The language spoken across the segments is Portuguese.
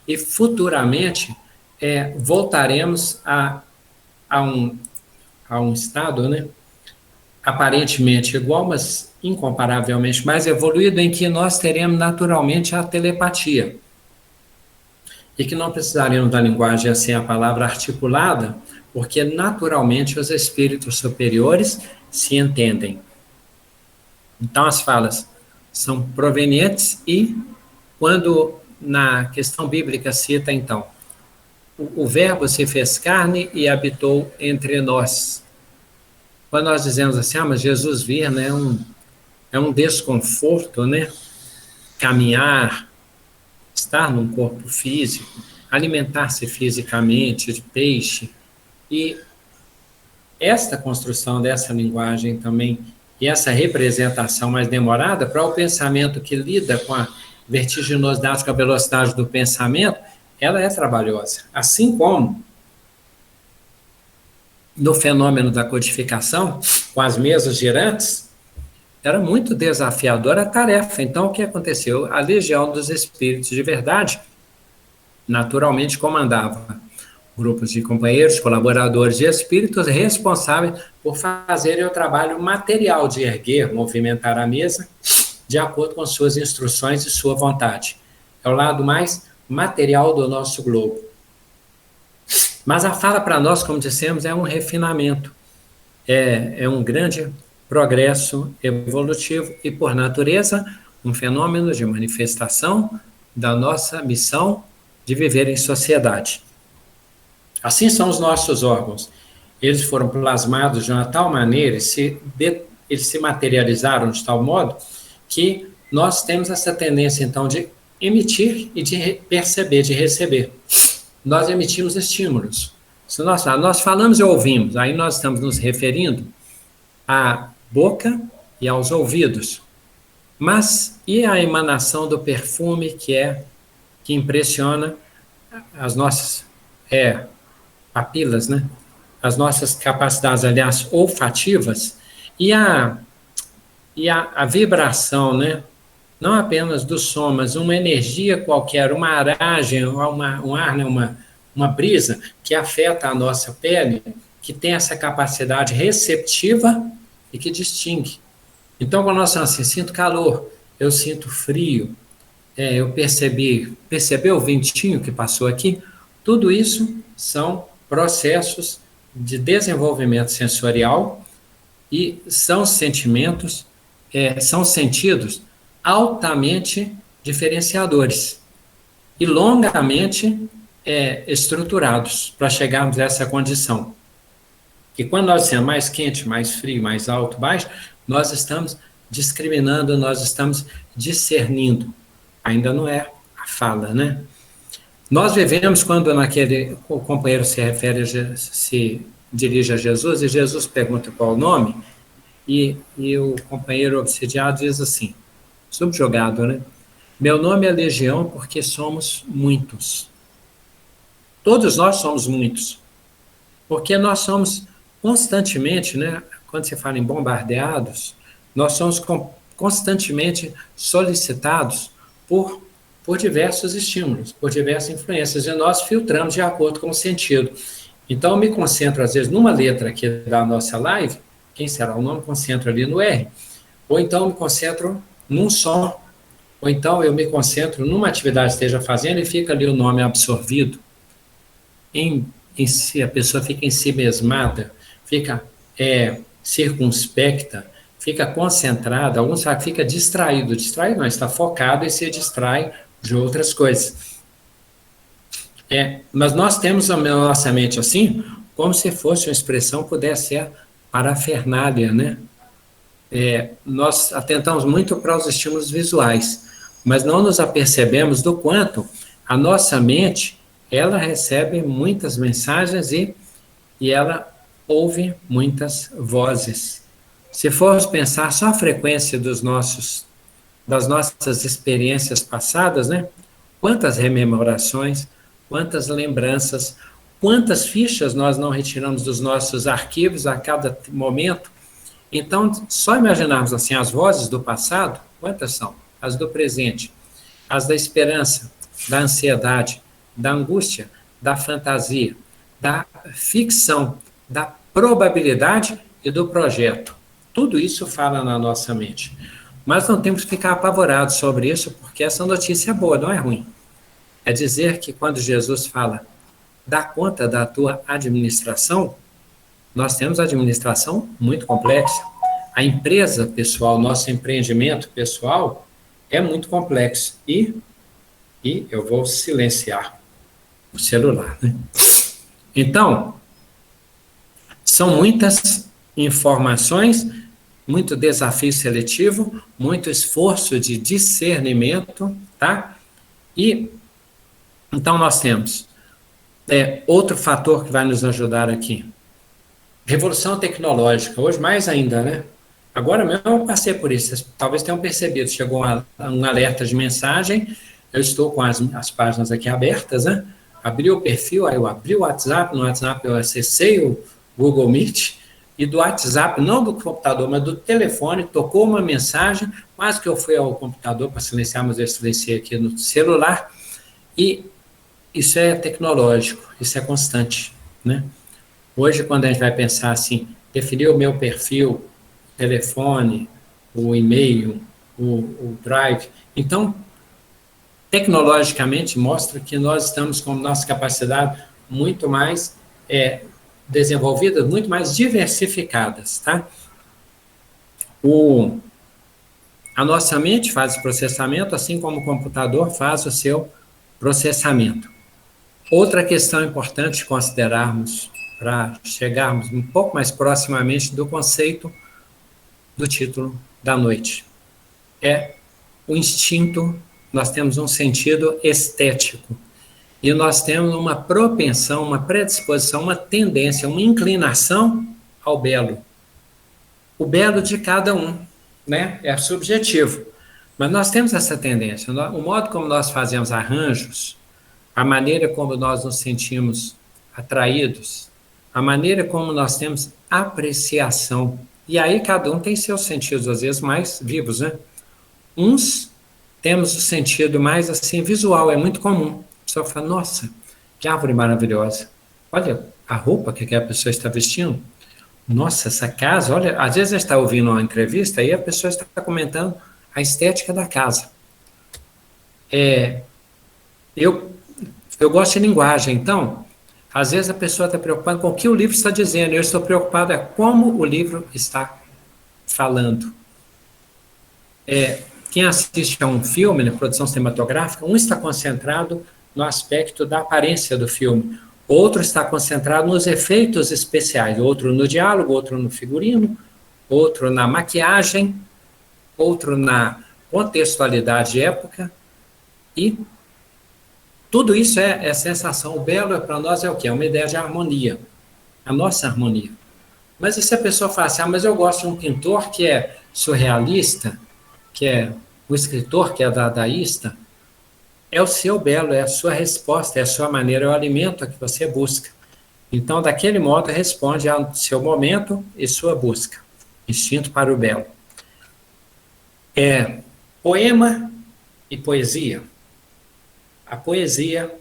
E futuramente voltaremos a um estado, né, aparentemente igual, mas incomparavelmente mais evoluído, em que nós teremos naturalmente a telepatia. E que não precisaremos da linguagem, assim, a palavra articulada, porque naturalmente os espíritos superiores se entendem. Então as falas são provenientes e, quando na questão bíblica cita, então, o verbo se fez carne e habitou entre nós. Quando nós dizemos assim, mas Jesus vir, né, é um desconforto, né? Caminhar, estar num corpo físico, alimentar-se fisicamente de peixe. E esta construção dessa linguagem também, e essa representação mais demorada, para o pensamento que lida com a vertiginosidade, com a velocidade do pensamento, ela é trabalhosa. Assim como no fenômeno da codificação, com as mesas girantes, era muito desafiadora a tarefa. Então, o que aconteceu? A Legião dos Espíritos de Verdade, naturalmente, comandava grupos de companheiros, colaboradores e espíritos responsáveis por fazerem o trabalho material de erguer, movimentar a mesa, de acordo com suas instruções e sua vontade. É o lado mais material do nosso globo. Mas a fala para nós, como dissemos, é um refinamento, é um grande progresso evolutivo e, por natureza, um fenômeno de manifestação da nossa missão de viver em sociedade. Assim são os nossos órgãos. Eles foram plasmados de uma tal maneira, eles se materializaram de tal modo que nós temos essa tendência, então, de emitir e de perceber, de receber. Nós emitimos estímulos. Se nós falamos e ouvimos, aí nós estamos nos referindo à boca e aos ouvidos. Mas e a emanação do perfume que impressiona as nossas papilas, né? As nossas capacidades, aliás, olfativas, e a vibração, né? Não apenas do som, mas uma energia qualquer, uma aragem, um ar, né? uma brisa que afeta a nossa pele, que tem essa capacidade receptiva e que distingue. Então, quando nós falamos assim, sinto calor, eu sinto frio, eu percebeu o ventinho que passou aqui? Tudo isso são processos de desenvolvimento sensorial e são sentimentos, são sentidos altamente diferenciadores e longamente estruturados para chegarmos a essa condição. E quando nós dizemos mais quente, mais frio, mais alto, baixo, nós estamos discriminando, nós estamos discernindo. Ainda não é a fala, né? Nós vivemos quando o companheiro se dirige a Jesus, e Jesus pergunta qual o nome, e o companheiro obsidiado diz assim, subjugado, né? Meu nome é Legião porque somos muitos. Todos nós somos muitos. Porque nós somos constantemente, né? Quando se fala em bombardeados, nós somos constantemente solicitados por diversos estímulos, por diversas influências, e nós filtramos de acordo com o sentido. Então, eu me concentro, às vezes, numa letra aqui da nossa live, quem será o nome? Concentro ali no R, ou então eu me concentro num som, ou então eu me concentro numa atividade que esteja fazendo e fica ali o nome absorvido. Em si, a pessoa fica ensimesmada, fica circunspecta, fica concentrada, alguns falam que fica distraído não, está focado e se distrai de outras coisas. Mas nós temos a nossa mente assim, como se fosse uma expressão, pudesse ser parafernália, né? Nós atentamos muito para os estímulos visuais, mas não nos apercebemos do quanto a nossa mente, ela recebe muitas mensagens e ela ouve muitas vozes. Se formos pensar só a frequência das nossas experiências passadas, né? Quantas rememorações, quantas lembranças, quantas fichas nós não retiramos dos nossos arquivos a cada momento. Então, só imaginarmos assim, as vozes do passado, quantas são? As do presente, as da esperança, da ansiedade, da angústia, da fantasia, da ficção, da probabilidade e do projeto. Tudo isso fala na nossa mente. Mas não temos que ficar apavorados sobre isso, porque essa notícia é boa, não é ruim. É dizer que quando Jesus fala, dá conta da tua administração, nós temos administração muito complexa. A empresa pessoal, nosso empreendimento pessoal é muito complexo. E eu vou silenciar o celular, né? Então, são muitas informações, muito desafio seletivo, muito esforço de discernimento, tá? E, então, nós temos outro fator que vai nos ajudar aqui. Revolução tecnológica, hoje mais ainda, né? Agora mesmo eu passei por isso, vocês talvez tenham percebido, chegou um alerta de mensagem, eu estou com as páginas aqui abertas, né? Abri o perfil, aí eu abri o WhatsApp, no WhatsApp eu acessei o Google Meet, e do WhatsApp, não do computador, mas do telefone, tocou uma mensagem, quase que eu fui ao computador para silenciar, mas eu silenciei aqui no celular, e isso é tecnológico, isso é constante, né? Hoje, quando a gente vai pensar assim, definir o meu perfil, o telefone, o e-mail, o Drive, então, tecnologicamente, mostra que nós estamos com nossa capacidade muito mais desenvolvidas, muito mais diversificadas, tá? A nossa mente faz o processamento, assim como o computador faz o seu processamento. Outra questão importante considerarmos para chegarmos um pouco mais proximamente do conceito do título da noite. É o instinto, nós temos um sentido estético. E nós temos uma propensão, uma predisposição, uma tendência, uma inclinação ao belo. O belo de cada um, né? É subjetivo. Mas nós temos essa tendência. O modo como nós fazemos arranjos, a maneira como nós nos sentimos atraídos, a maneira como nós temos apreciação. E aí cada um tem seus sentidos, às vezes, mais vivos, né? Uns temos o sentido mais, assim, visual, é muito comum. A pessoa fala, nossa, que árvore maravilhosa. Olha a roupa que a pessoa está vestindo. Nossa, essa casa, olha, às vezes a gente está ouvindo uma entrevista e a pessoa está comentando a estética da casa. Eu gosto de linguagem, então, às vezes a pessoa está preocupada com o que o livro está dizendo, eu estou preocupado como o livro está falando. Quem assiste a um filme, na produção cinematográfica, um está concentrado no aspecto da aparência do filme, outro está concentrado nos efeitos especiais, outro no diálogo, outro no figurino, outro na maquiagem, outro na contextualidade de época, e tudo isso é sensação. O belo para nós é o quê? É uma ideia de harmonia, a nossa harmonia. Mas e se a pessoa fala assim, mas eu gosto de um pintor que é surrealista, que é o escritor que é dadaísta, é o seu belo, é a sua resposta, é a sua maneira, é o alimento que você busca. Então, daquele modo, responde ao seu momento e sua busca. Instinto para o belo. Poema e poesia. A poesia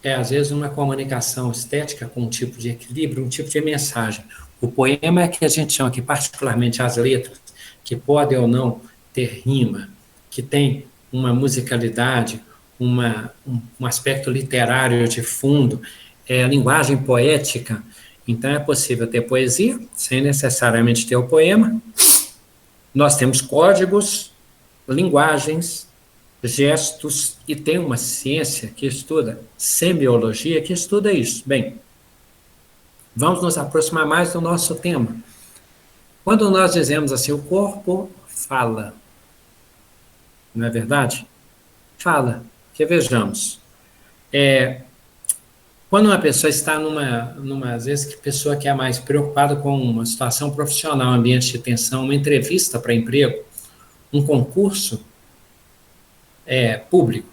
é, às vezes, uma comunicação estética com um tipo de equilíbrio, um tipo de mensagem. O poema é que a gente chama aqui, particularmente as letras, que podem ou não ter rima, que tem uma musicalidade, um aspecto literário de fundo, a linguagem poética. Então, é possível ter poesia, sem necessariamente ter o poema. Nós temos códigos, linguagens, gestos, e tem uma ciência que estuda, semiologia, que estuda isso. Bem, vamos nos aproximar mais do nosso tema. Quando nós dizemos assim, o corpo fala, não é verdade? Fala, que vejamos. Quando uma pessoa está às vezes, que a pessoa que é mais preocupada com uma situação profissional, um ambiente de tensão, uma entrevista para emprego, um concurso público,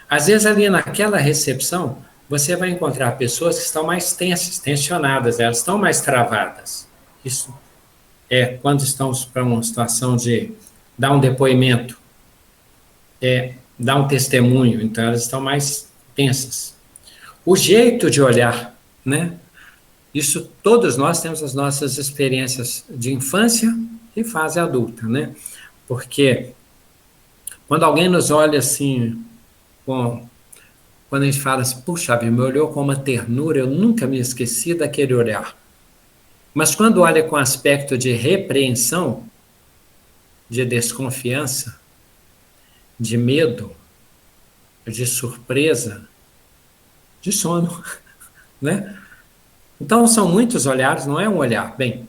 às vezes ali naquela recepção, você vai encontrar pessoas que estão mais tensas, tensionadas, elas estão mais travadas. Isso quando estão para uma situação de dar um depoimento. dar um testemunho, então elas estão mais tensas. O jeito de olhar, né? Isso, todos nós temos as nossas experiências de infância e fase adulta, né? Porque quando alguém nos olha assim, quando a gente fala assim, puxa, me olhou com uma ternura, eu nunca me esqueci daquele olhar. Mas quando olha com aspecto de repreensão, de desconfiança, de medo, de surpresa, de sono, né? Então são muitos olhares, não é um olhar. Bem,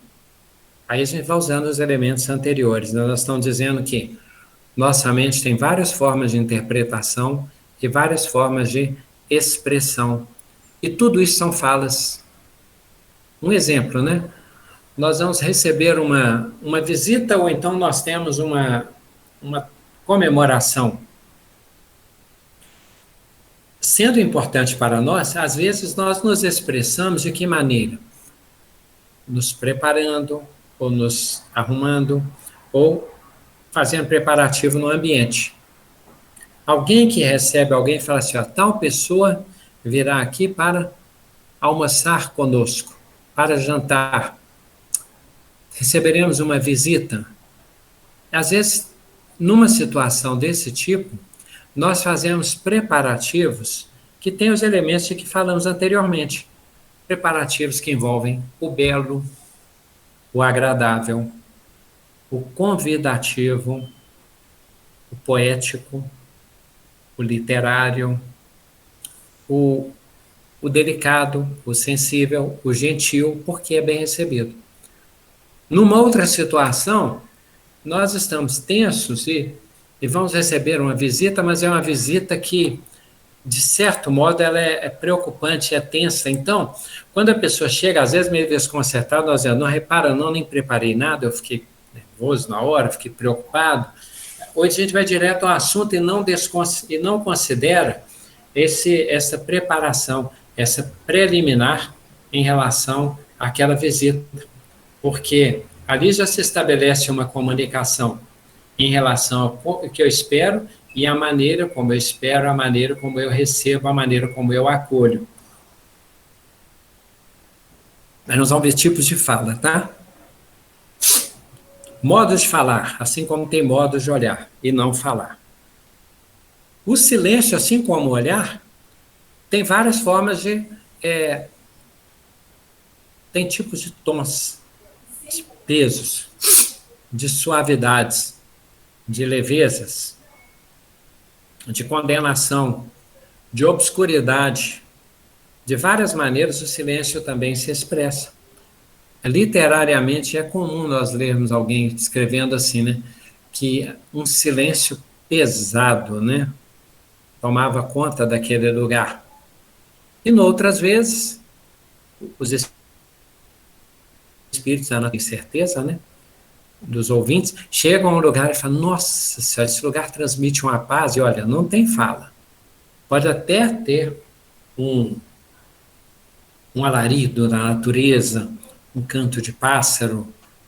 aí a gente vai usando os elementos anteriores. Nós estamos dizendo que nossa mente tem várias formas de interpretação e várias formas de expressão. E tudo isso são falas. Um exemplo, né? Nós vamos receber uma visita ou então nós temos uma comemoração. Sendo importante para nós, às vezes nós nos expressamos de que maneira? Nos preparando, ou nos arrumando, ou fazendo preparativo no ambiente. Alguém que recebe alguém fala assim, ó, tal pessoa virá aqui para almoçar conosco, para jantar. Receberemos uma visita. Às vezes, numa situação desse tipo, nós fazemos preparativos que têm os elementos de que falamos anteriormente. Preparativos que envolvem o belo, o agradável, o convidativo, o poético, o literário, o, o delicado, o sensível, o gentil, porque é bem recebido. Numa outra situação, nós estamos tensos e vamos receber uma visita, mas é uma visita que, de certo modo, ela é preocupante, é tensa. Então, quando a pessoa chega, às vezes meio desconcertada, nós dizemos, não repara não, nem preparei nada, eu fiquei nervoso na hora, fiquei preocupado. Hoje a gente vai direto ao assunto e não considera essa preparação, essa preliminar em relação àquela visita, porque ali já se estabelece uma comunicação em relação ao que eu espero e a maneira como eu espero, a maneira como eu recebo, a maneira como eu acolho. Mas nós vamos ver tipos de fala, tá? Modos de falar, assim como tem modos de olhar e não falar. O silêncio, assim como o olhar, tem várias formas de... tem tipos de tons, de pesos, de suavidades, de levezas, de condenação, de obscuridade. De várias maneiras o silêncio também se expressa. Literariamente é comum nós lermos alguém escrevendo assim, né? Que um silêncio pesado, né? Tomava conta daquele lugar. E noutras vezes, os espíritos, eu não tenho certeza, né? Dos ouvintes, chegam a um lugar e falam, nossa senhora, esse lugar transmite uma paz, e olha, não tem fala. Pode até ter um alarido da natureza, um canto de pássaro,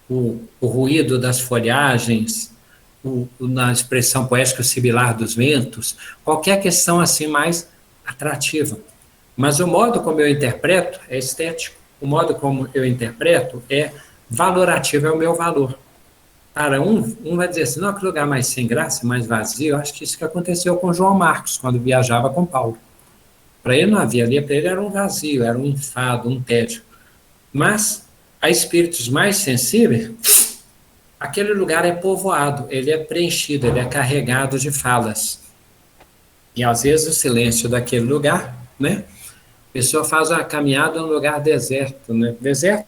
o ruído das folhagens, na expressão poética, o sibilar dos ventos, qualquer questão assim mais atrativa. Mas o modo como eu interpreto é estético, o modo como eu interpreto é valorativo, é o meu valor. Para um vai dizer assim, não, que lugar mais sem graça, mais vazio, eu acho que isso que aconteceu com João Marcos, quando viajava com Paulo. Para ele não havia ali, para ele era um vazio, era um enfado, um tédio. Mas, a espíritos mais sensíveis, aquele lugar é povoado, ele é preenchido, ele é carregado de falas. E às vezes o silêncio daquele lugar, né? A pessoa faz uma caminhada em um lugar deserto, né? Deserto,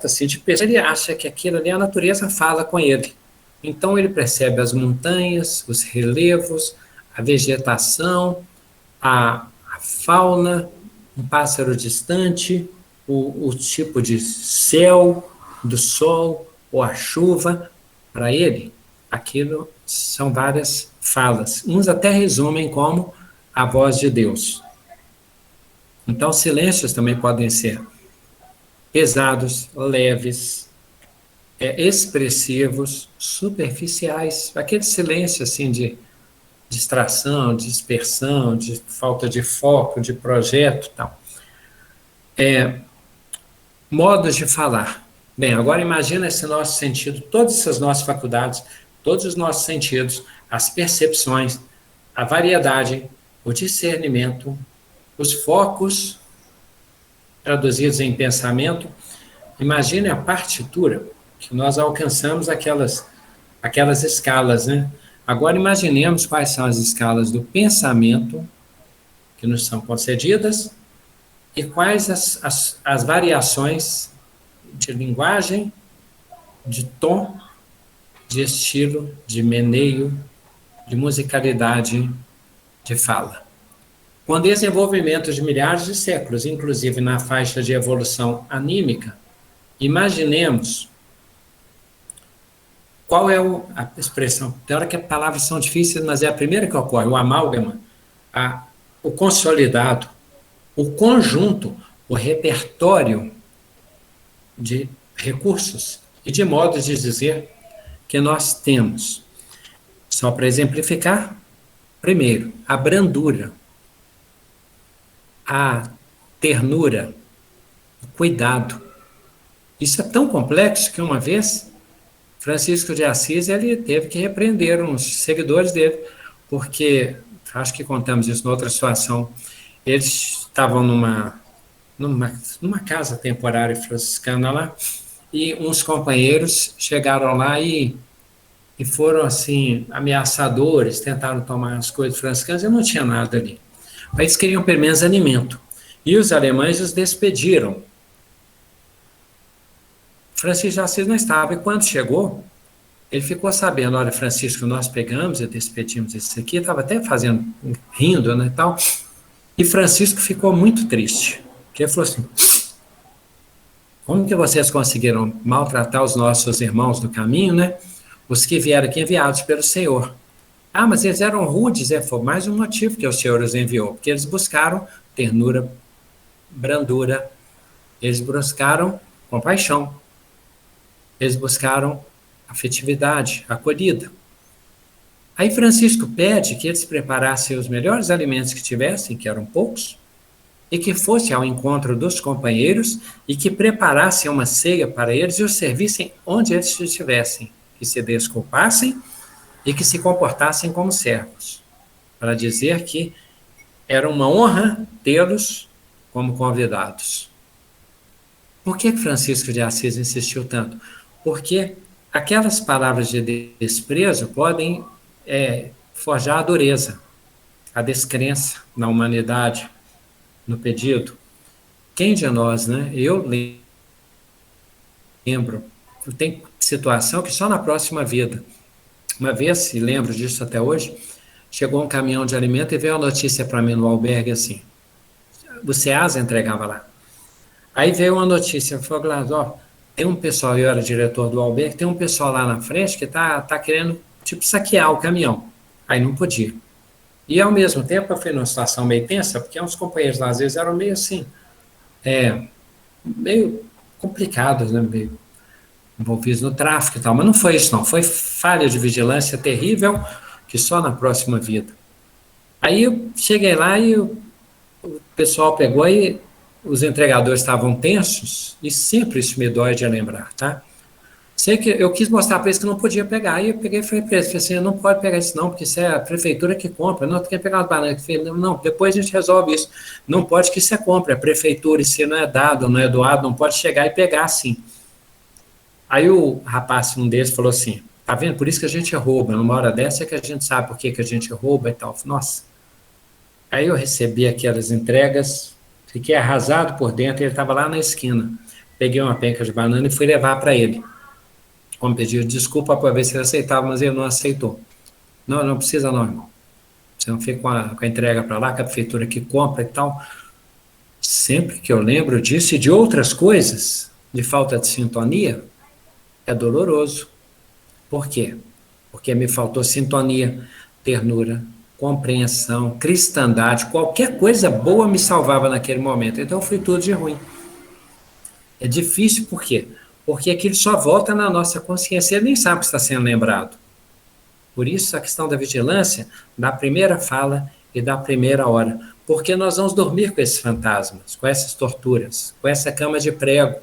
assim, de pessoa, ele acha que aquilo ali, a natureza fala com ele. Então ele percebe as montanhas, os relevos, a vegetação, a fauna, um pássaro distante, o tipo de céu, do sol, ou a chuva. Para ele, aquilo são várias falas. Uns até resumem como a voz de Deus. Então, silêncios também podem ser pesados, leves, expressivos, superficiais. Aquele silêncio assim de distração, dispersão, de falta de foco, de projeto e tal. Modos de falar. Bem, agora imagina esse nosso sentido, todas essas nossas faculdades, todos os nossos sentidos, as percepções, a variedade, o discernimento, os focos traduzidos em pensamento. Imagine a partitura, que nós alcançamos aquelas escalas, né? Agora imaginemos quais são as escalas do pensamento que nos são concedidas e quais as variações de linguagem, de tom, de estilo, de meneio, de musicalidade de fala. Com desenvolvimento de milhares de séculos, inclusive na faixa de evolução anímica, imaginemos qual é a expressão. Tem hora que as palavras são difíceis, mas é a primeira que ocorre, o amálgama, o consolidado, o conjunto, o repertório de recursos e de modos de dizer que nós temos. Só para exemplificar, primeiro, a brandura, a ternura, o cuidado. Isso é tão complexo que uma vez Francisco de Assis ele teve que repreender uns seguidores dele, porque, acho que contamos isso em outra situação, eles estavam numa casa temporária franciscana lá, e uns companheiros chegaram lá e foram assim, ameaçadores, tentaram tomar as coisas franciscanas e não tinha nada ali. Mas eles queriam pelo menos alimento. E os alemães os despediram. Francisco de Assis não estava, e quando chegou, ele ficou sabendo, olha, Francisco, nós pegamos e despedimos esse aqui, estava até rindo, né, tal, e Francisco ficou muito triste, porque ele falou assim, como que vocês conseguiram maltratar os nossos irmãos do caminho, né, os que vieram aqui enviados pelo Senhor? Ah, mas eles eram rudes, foi mais um motivo que o Senhor os enviou, porque eles buscaram ternura, brandura, eles buscaram compaixão, eles buscaram afetividade, acolhida. Aí Francisco pede que eles preparassem os melhores alimentos que tivessem, que eram poucos, e que fossem ao encontro dos companheiros e que preparassem uma ceia para eles e os servissem onde eles estivessem, que se desculpassem e que se comportassem como servos, para dizer que era uma honra tê-los como convidados. Por que Francisco de Assis insistiu tanto? Porque aquelas palavras de desprezo podem forjar a dureza, a descrença na humanidade, no pedido. Quem de nós, né? Eu lembro, tem situação que só na próxima vida. Uma vez, e lembro disso até hoje, chegou um caminhão de alimento e veio a notícia para mim no albergue assim, o SEASA entregava lá. Aí veio uma notícia, falou, ó, tem um pessoal, eu era diretor do albergue, tem um pessoal lá na frente que tá querendo, tipo, saquear o caminhão. Aí não podia. E, ao mesmo tempo, eu fui numa situação meio tensa, porque uns companheiros lá, às vezes, eram meio assim, meio complicados, né, meio envolvidos no tráfico e tal, mas não foi isso não, foi falha de vigilância terrível, que só na próxima vida. Aí eu cheguei lá e o pessoal pegou e os entregadores estavam tensos, e sempre isso me dói de lembrar, tá? Sei que eu quis mostrar para eles que não podia pegar, aí eu peguei e falei para eles, assim, não pode pegar isso não, porque isso é a prefeitura que compra, não, tu quer pegar as bananas, não, depois a gente resolve isso, não pode que isso é compra, a prefeitura, isso não é dado, não é doado, não pode chegar e pegar assim. Aí o rapaz, um deles, falou assim, tá vendo, por isso que a gente rouba, numa hora dessa é que a gente sabe por que a gente rouba e tal, nossa. Aí eu recebi aquelas entregas, fiquei arrasado por dentro, ele estava lá na esquina, peguei uma penca de banana e fui levar para ele, como pedido de desculpa para ver se ele aceitava, mas ele não aceitou. Não precisa não, irmão. Você não fica com a entrega para lá, que a prefeitura que compra e tal. Sempre que eu lembro disso e de outras coisas, de falta de sintonia, é doloroso. Por quê? Porque me faltou sintonia, ternura, compreensão, cristandade, qualquer coisa boa me salvava naquele momento. Então foi tudo de ruim. É difícil por quê? Porque aquilo só volta na nossa consciência, ele nem sabe que está sendo lembrado. Por isso a questão da vigilância, da primeira fala e da primeira hora. Porque nós vamos dormir com esses fantasmas, com essas torturas, com essa cama de prego.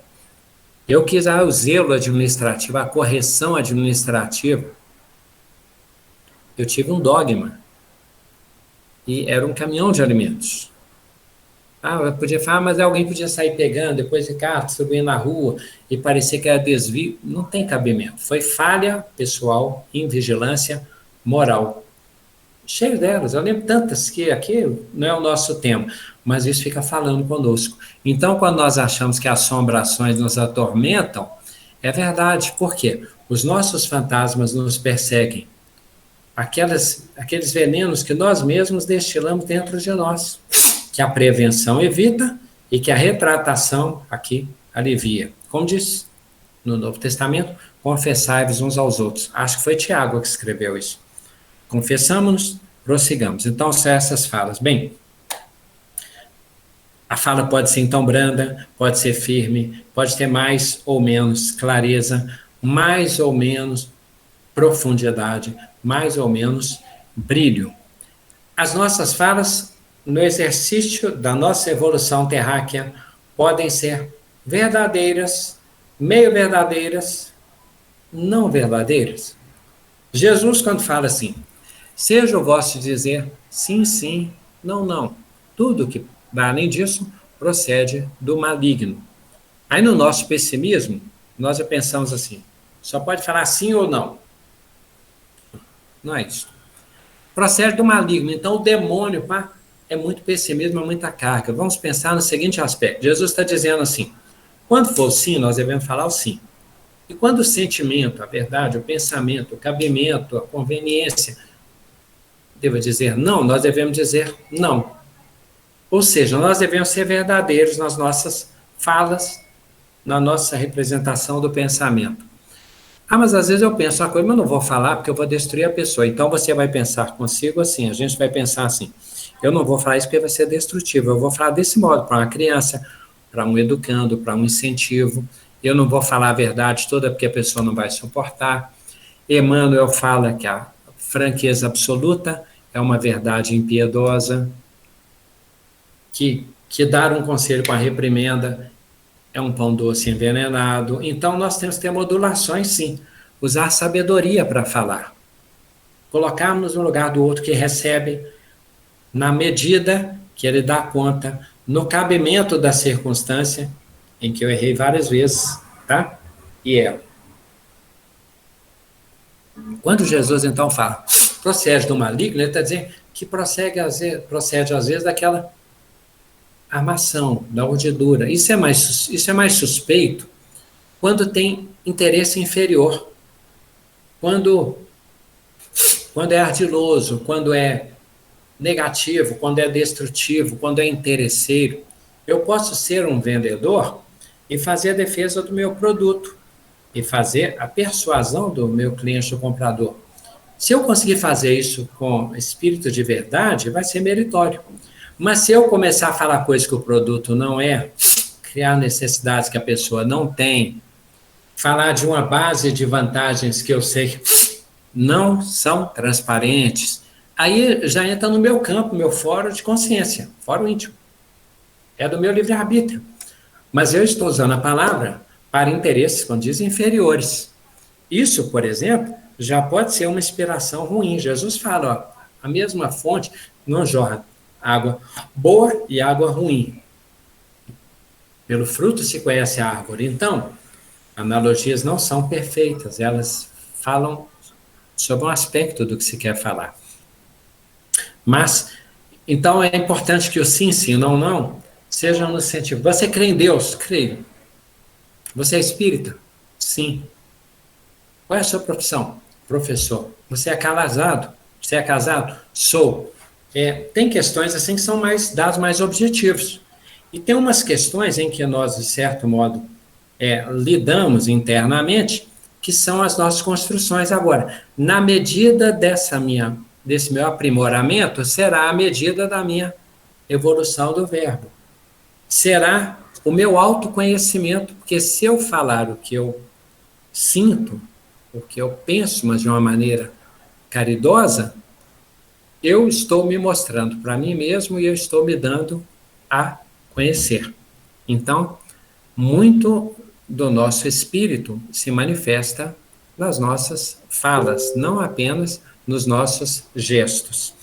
Eu quis o zelo administrativo, a correção administrativa. Eu tive um dogma. E era um caminhão de alimentos. Eu podia falar, mas alguém podia sair pegando, depois ficar subindo na rua e parecer que era desvio. Não tem cabimento. Foi falha pessoal, invigilância moral. Cheio delas. Eu lembro tantas que aqui não é o nosso tema, mas isso fica falando conosco. Então, quando nós achamos que assombrações nos atormentam, é verdade. Por quê? Os nossos fantasmas nos perseguem. Aqueles venenos que nós mesmos destilamos dentro de nós, que a prevenção evita e que a retratação aqui alivia. Como diz no Novo Testamento, confessai-vos uns aos outros. Acho que foi Tiago que escreveu isso. Confessamos-nos, prossigamos. Então, são essas falas. Bem, a fala pode ser então branda, pode ser firme, pode ter mais ou menos clareza, mais ou menos profundidade, mais ou menos brilho. As nossas falas, no exercício da nossa evolução terráquea, podem ser verdadeiras, meio verdadeiras, não verdadeiras. Jesus, quando fala assim, seja o vosso dizer sim, sim, não, não. Tudo que vai além disso procede do maligno. Aí no nosso pessimismo, nós já pensamos assim, só pode falar sim ou não. Não é isso. Procede do maligno. Então, o demônio é muito pessimismo, é muita carga. Vamos pensar no seguinte aspecto. Jesus está dizendo assim, quando for o sim, nós devemos falar o sim. E quando o sentimento, a verdade, o pensamento, o cabimento, a conveniência, devo dizer não, nós devemos dizer não. Ou seja, nós devemos ser verdadeiros nas nossas falas, na nossa representação do pensamento. Mas às vezes eu penso uma coisa, mas não vou falar porque eu vou destruir a pessoa. Então você vai pensar consigo assim, a gente vai pensar assim, eu não vou falar isso porque vai ser destrutivo, eu vou falar desse modo para uma criança, para um educando, para um incentivo. Eu não vou falar a verdade toda porque a pessoa não vai suportar. Emmanuel fala que a franqueza absoluta é uma verdade impiedosa, que dar um conselho com a reprimenda é um pão doce envenenado. Então, nós temos que ter modulações, sim. Usar sabedoria para falar. Colocarmos no lugar do outro que recebe, na medida que ele dá conta, no cabimento da circunstância, em que eu errei várias vezes, tá? E erro. Quando Jesus, então, fala, procede do maligno, ele está dizendo que procede, às vezes, daquela armação, da urdidura. Isso é mais suspeito quando tem interesse inferior. Quando é ardiloso, quando é negativo, quando é destrutivo, quando é interesseiro. Eu posso ser um vendedor e fazer a defesa do meu produto e fazer a persuasão do meu cliente, o comprador. Se eu conseguir fazer isso com espírito de verdade, vai ser meritório. Mas se eu começar a falar coisas que o produto não é, criar necessidades que a pessoa não tem, falar de uma base de vantagens que eu sei que não são transparentes, aí já entra no meu campo, meu fórum de consciência, fórum íntimo. É do meu livre-arbítrio. Mas eu estou usando a palavra para interesses, quando dizem, inferiores. Isso, por exemplo, já pode ser uma inspiração ruim. Jesus fala, a mesma fonte não jorra água boa e água ruim. Pelo fruto se conhece a árvore. Então, analogias não são perfeitas, elas falam sobre um aspecto do que se quer falar. Mas, então é importante que o sim, sim, não, não, sejam no sentido. Você crê em Deus? Creio. Você é espírita? Sim. Qual é a sua profissão? Professor. Você é casado? Você é casado? Sou. Tem questões assim que são dados mais objetivos. E tem umas questões em que nós, de certo modo, lidamos internamente, que são as nossas construções. Agora, na medida desse meu aprimoramento, será a medida da minha evolução do verbo. Será o meu autoconhecimento, porque se eu falar o que eu sinto, o que eu penso, mas de uma maneira caridosa, eu estou me mostrando para mim mesmo e eu estou me dando a conhecer. Então, muito do nosso espírito se manifesta nas nossas falas, não apenas nos nossos gestos.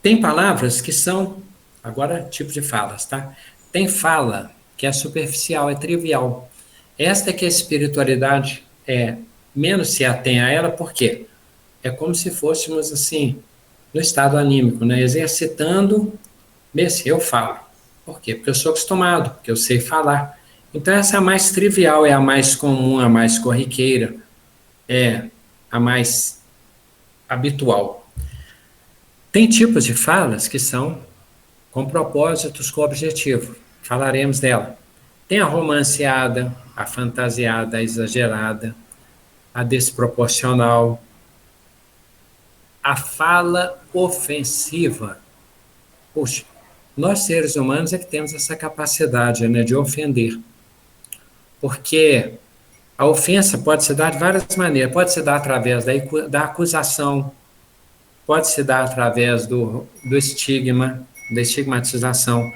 Tem palavras que são, agora tipo de falas, tá? Tem fala que é superficial, é trivial. Esta é que a espiritualidade menos se atém a ela, por quê? É como se fôssemos assim, no estado anímico, né? Exercitando, esse eu falo. Por quê? Porque eu sou acostumado, porque eu sei falar. Então essa é a mais trivial, é a mais comum, a mais corriqueira, é a mais habitual. Tem tipos de falas que são com propósitos, com objetivo. Falaremos dela. Tem a romanceada, a fantasiada, a exagerada, a desproporcional, a fala ofensiva. Puxa, nós seres humanos é que temos essa capacidade, né, de ofender. Porque a ofensa pode se dar de várias maneiras. Pode se dar através da acusação, pode se dar através do estigma, da estigmatização,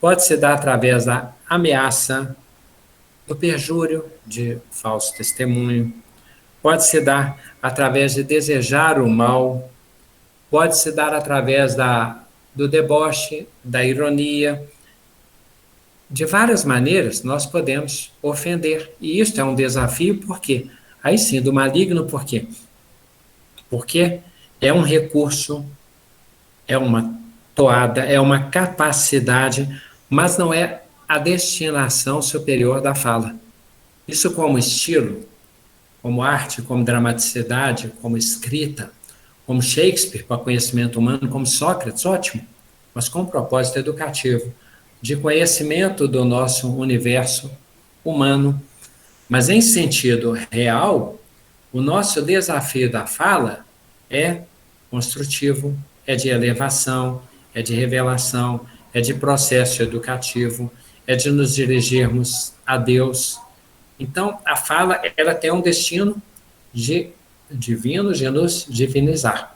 pode se dar através da ameaça, do perjúrio, de falso testemunho, pode se dar através de desejar o mal, pode se dar através do deboche, da ironia. De várias maneiras nós podemos ofender. E isso é um desafio, por quê? Aí sim, do maligno, por quê? Porque é um recurso, é uma toada, é uma capacidade, mas não é a destinação superior da fala. Isso como estilo, como arte, como dramaticidade, como escrita, como Shakespeare para conhecimento humano, como Sócrates, ótimo, mas com propósito educativo, de conhecimento do nosso universo humano. Mas em sentido real, o nosso desafio da fala é construtivo, é de elevação, é de revelação, é de processo educativo, é de nos dirigirmos a Deus. Então, a fala, ela tem um destino divino de nos divinizar.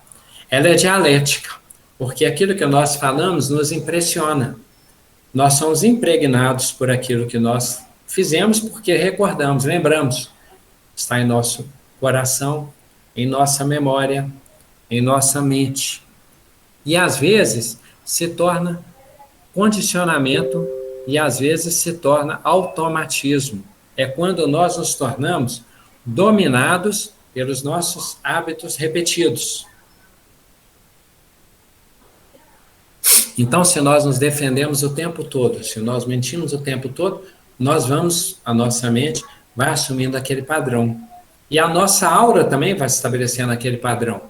Ela é dialética, porque aquilo que nós falamos nos impressiona. Nós somos impregnados por aquilo que nós fizemos, porque recordamos, lembramos. Está em nosso coração, em nossa memória, em nossa mente. E às vezes se torna condicionamento e às vezes se torna automatismo. É quando nós nos tornamos dominados pelos nossos hábitos repetidos. Então, se nós nos defendemos o tempo todo, se nós mentimos o tempo todo, a nossa mente vai assumindo aquele padrão. E a nossa aura também vai se estabelecendo aquele padrão,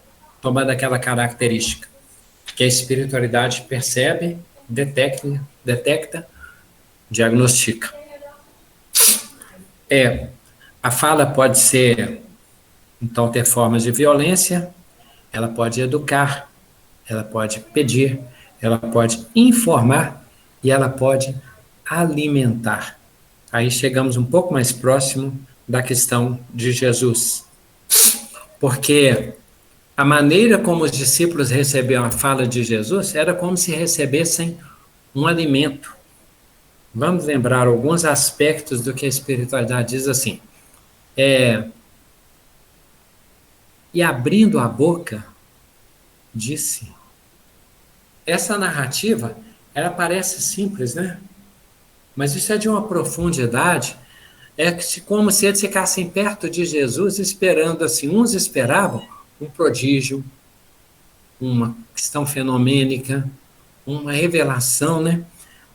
tomando aquela característica que a espiritualidade percebe, detecta, diagnostica. A fala pode ser, então, ter formas de violência, ela pode educar, ela pode pedir, ela pode informar e ela pode alimentar. Aí chegamos um pouco mais próximo da questão de Jesus. Porque a maneira como os discípulos recebiam a fala de Jesus era como se recebessem um alimento. Vamos lembrar alguns aspectos do que a espiritualidade diz assim. E abrindo a boca, disse. Essa narrativa, ela parece simples, né? Mas isso é de uma profundidade, como se eles ficassem perto de Jesus, esperando assim. Uns esperavam um prodígio, uma questão fenomênica, uma revelação, né?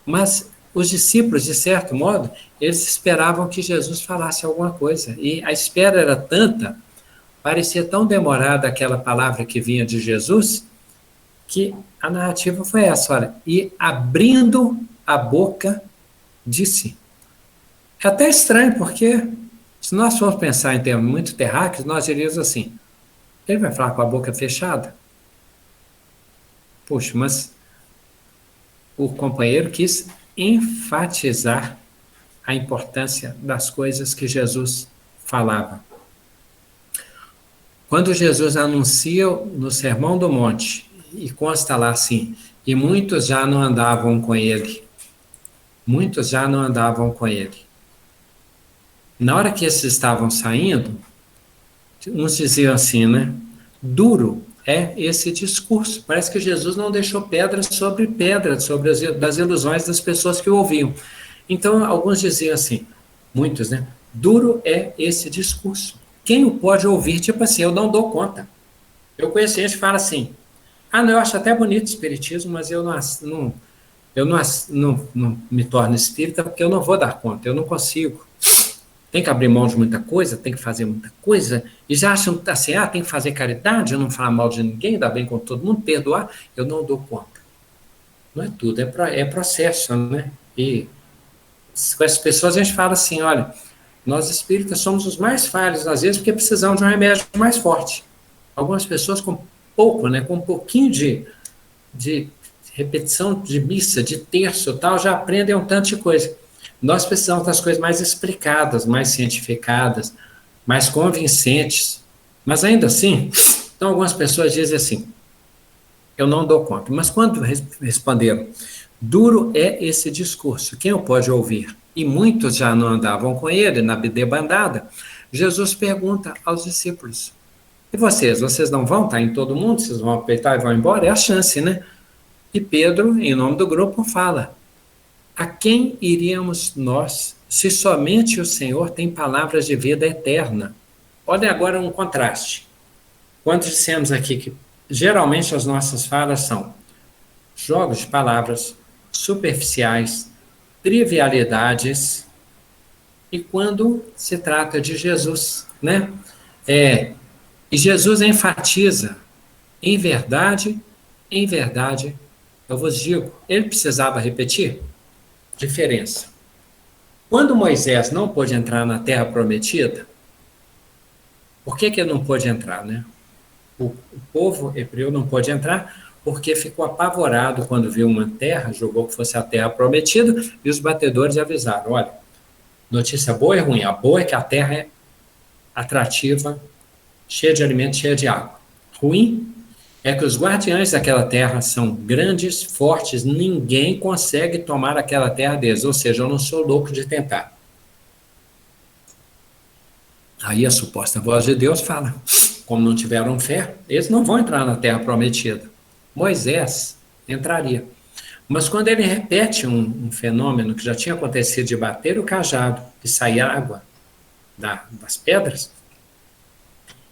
Mas os discípulos, de certo modo, eles esperavam que Jesus falasse alguma coisa. E a espera era tanta, parecia tão demorada aquela palavra que vinha de Jesus, que a narrativa foi essa, olha, e abrindo a boca, disse. É até estranho, porque se nós formos pensar em termos muito terráqueos, nós diríamos assim, ele vai falar com a boca fechada? Puxa, mas o companheiro quis enfatizar a importância das coisas que Jesus falava. Quando Jesus anuncia no Sermão do Monte, e consta lá assim, e muitos já não andavam com ele. Muitos já não andavam com ele. Na hora que esses estavam saindo, uns diziam assim, né? Duro é esse discurso. Parece que Jesus não deixou pedra, sobre das ilusões das pessoas que o ouviam. Então, alguns diziam assim, muitos, né? Duro é esse discurso. Quem o pode ouvir? Tipo assim, eu não dou conta. Eu conheço gente que fala assim, não, eu acho até bonito o espiritismo, mas eu não me torno espírita porque eu não vou dar conta, eu não consigo. Tem que abrir mão de muita coisa, tem que fazer muita coisa, e já acham assim, tem que fazer caridade, não falar mal de ninguém, dar bem com todo mundo, perdoar, eu não dou conta. Não é tudo, é processo, né? E com essas pessoas a gente fala assim, olha, nós espíritas somos os mais falhos, às vezes, porque precisamos de um remédio mais forte. Algumas pessoas com pouco, né, com um pouquinho de repetição de missa, de terço e tal, já aprendem um tanto de coisa. Nós precisamos das coisas mais explicadas, mais cientificadas, mais convincentes. Mas ainda assim, então algumas pessoas dizem assim, eu não dou conta. Mas quando responderam, duro é esse discurso, quem o pode ouvir? E muitos já não andavam com ele na debandada, Jesus pergunta aos discípulos, e vocês não vão estar em todo mundo? Vocês vão aproveitar e vão embora? É a chance, né? E Pedro, em nome do grupo, fala, a quem iríamos nós, se somente o Senhor tem palavras de vida eterna? Olha agora um contraste. Quando dissemos aqui que geralmente as nossas falas são jogos de palavras superficiais, trivialidades, e quando se trata de Jesus, né? E Jesus enfatiza, em verdade, eu vos digo, ele precisava repetir? Diferença. Quando Moisés não pôde entrar na terra prometida, por que ele não pôde entrar, né? O povo hebreu não pôde entrar porque ficou apavorado quando viu uma terra, julgou que fosse a terra prometida, e os batedores avisaram, olha, notícia boa e ruim. A boa é que a terra é atrativa, cheia de alimento, cheia de água. Ruim é que os guardiães daquela terra são grandes, fortes, ninguém consegue tomar aquela terra deles, ou seja, eu não sou louco de tentar. Aí a suposta voz de Deus fala, como não tiveram fé, eles não vão entrar na terra prometida. Moisés entraria. Mas quando ele repete um fenômeno que já tinha acontecido de bater o cajado e sair água das pedras,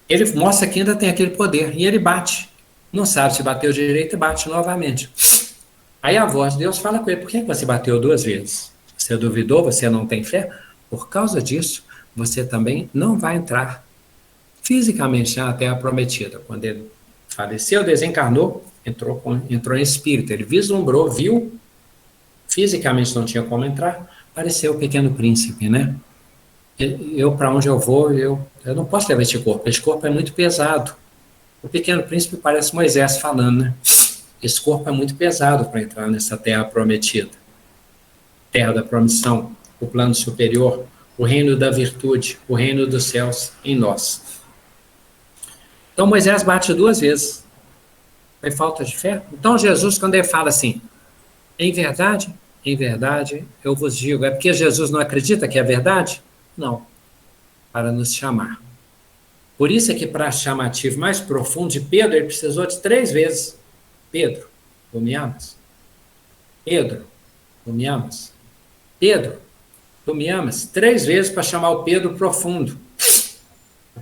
ele mostra que ainda tem aquele poder, e ele bate. Não sabe se bateu direito e bate novamente. Aí a voz de Deus fala com ele, por que você bateu 2 vezes? Você duvidou, você não tem fé? Por causa disso, você também não vai entrar fisicamente na terra prometida. Quando ele faleceu, desencarnou, entrou em espírito. Ele vislumbrou, viu, fisicamente não tinha como entrar, apareceu o pequeno príncipe, né? Eu para onde eu vou, eu não posso levar este corpo é muito pesado. O pequeno príncipe parece Moisés falando, né? Esse corpo é muito pesado para entrar nessa terra prometida. Terra da promissão, o plano superior, o reino da virtude, o reino dos céus em nós. Então Moisés bate 2 vezes. Foi falta de fé? Então Jesus, quando ele fala assim, em verdade, eu vos digo, é porque Jesus não acredita que é verdade? Não, para nos chamar. Por isso é que para chamativo mais profundo de Pedro, ele precisou de 3 vezes. Pedro, tu me amas? Pedro, tu me amas? Pedro, tu me amas? 3 vezes para chamar o Pedro profundo. O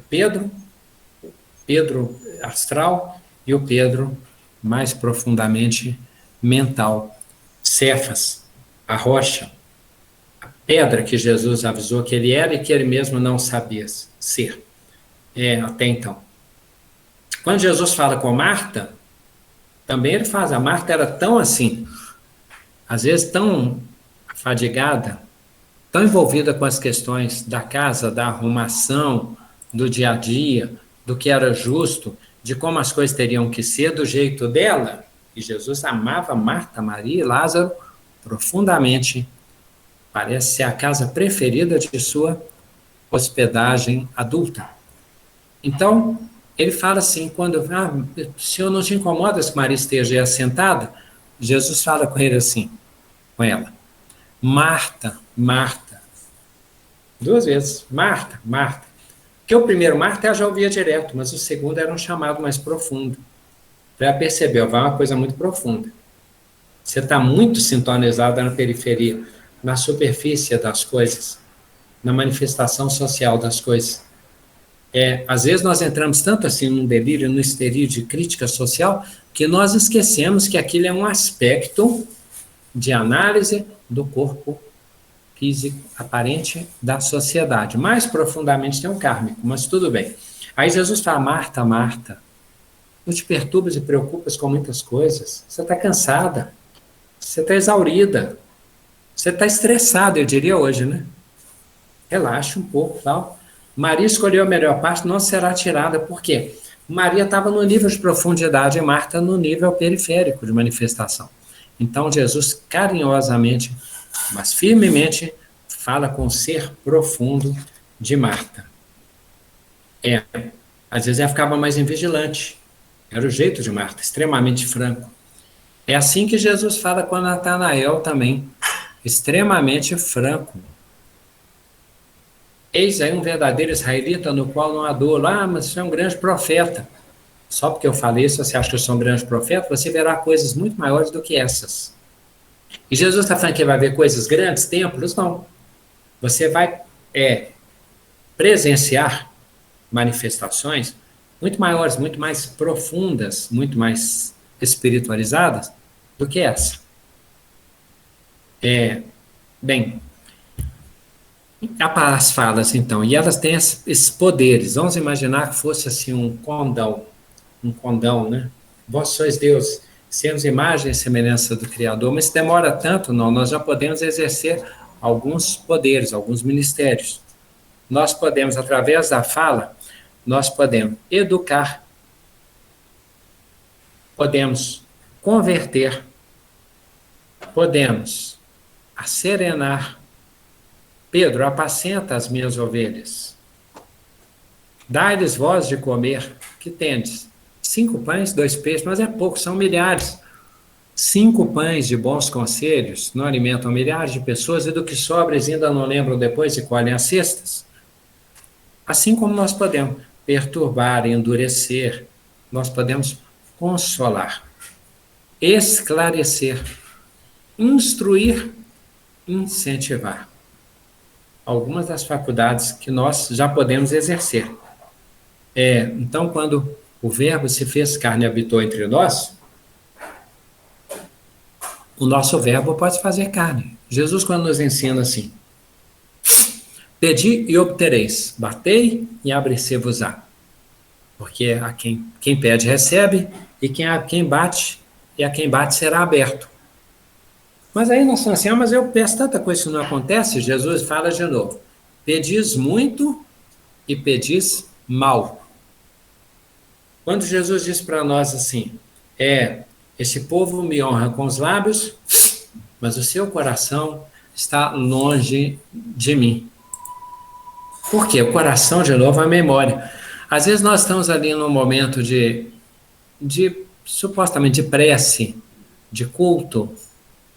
Pedro astral e o Pedro mais profundamente mental. Cefas, a rocha, a pedra que Jesus avisou que ele era e que ele mesmo não sabia ser. Até então. Quando Jesus fala com Marta, também ele faz, a Marta era tão assim, às vezes tão fadigada, tão envolvida com as questões da casa, da arrumação, do dia a dia, do que era justo, de como as coisas teriam que ser do jeito dela, e Jesus amava Marta, Maria e Lázaro profundamente. Parece ser a casa preferida de sua hospedagem adulta. Então, Ele fala assim, quando, o Senhor não te incomoda que Maria esteja aí sentada? Jesus fala com ele assim, com ela, Marta, Marta, 2 vezes, Marta, Marta. Porque o primeiro Marta ela já ouvia direto, mas o segundo era um chamado mais profundo. Para perceber, vai uma coisa muito profunda. Você está muito sintonizado na periferia, na superfície das coisas, na manifestação social das coisas. Às vezes nós entramos tanto assim num delírio, num histeria de crítica social, que nós esquecemos que aquilo é um aspecto de análise do corpo físico aparente da sociedade. Mais profundamente tem um kármico, mas tudo bem. Aí Jesus fala, Marta, Marta, não te perturbas e preocupas com muitas coisas. Você está cansada, você está exaurida, você está estressada, eu diria hoje, né? Relaxa um pouco, tal. Maria escolheu a melhor parte, não será tirada. Por quê? Maria estava no nível de profundidade e Marta no nível periférico de manifestação. Então Jesus carinhosamente, mas firmemente, fala com o ser profundo de Marta. Às vezes ela ficava mais invigilante. Era o jeito de Marta, extremamente franco. É assim que Jesus fala com Natanael também, extremamente franco. Eis aí um verdadeiro israelita no qual não há dolo. Mas você é um grande profeta. Só porque eu falei isso, você acha que eu sou um grande profeta? Você verá coisas muito maiores do que essas. E Jesus está falando que vai ver coisas grandes, templos? Não. Você vai presenciar manifestações muito maiores, muito mais profundas, muito mais espiritualizadas do que essa. Bem, as falas, então, e elas têm esses poderes. Vamos imaginar que fosse assim um condão, né? Vós sois Deus, sermos imagem e semelhança do Criador, mas se demora tanto, não, nós já podemos exercer alguns poderes, alguns ministérios. Nós podemos, através da fala, nós podemos educar, podemos converter, podemos acerenar. Pedro, apacenta as minhas ovelhas. Dai-lhes voz de comer. Que tendes? 5 pães, 2 peixes, mas é pouco, são milhares. 5 pães de bons conselhos não alimentam milhares de pessoas, e do que sobra eles ainda não lembram depois e colhem as cestas. Assim como nós podemos perturbar, endurecer, nós podemos consolar, esclarecer, instruir, incentivar. Algumas das faculdades que nós já podemos exercer. Então, quando o Verbo se fez carne e habitou entre nós, o nosso Verbo pode fazer carne. Jesus, quando nos ensina assim, pedi e obtereis, batei e abre-se-vos-á. Porque a quem pede recebe, e quem bate, e a quem bate será aberto. Mas aí nós falamos assim, mas eu peço tanta coisa que não acontece. Jesus fala de novo, pedis muito e pedis mal. Quando Jesus diz para nós assim, esse povo me honra com os lábios, mas o seu coração está longe de mim. Por quê? O coração, de novo, é a memória. Às vezes nós estamos ali num momento de supostamente de prece, de culto,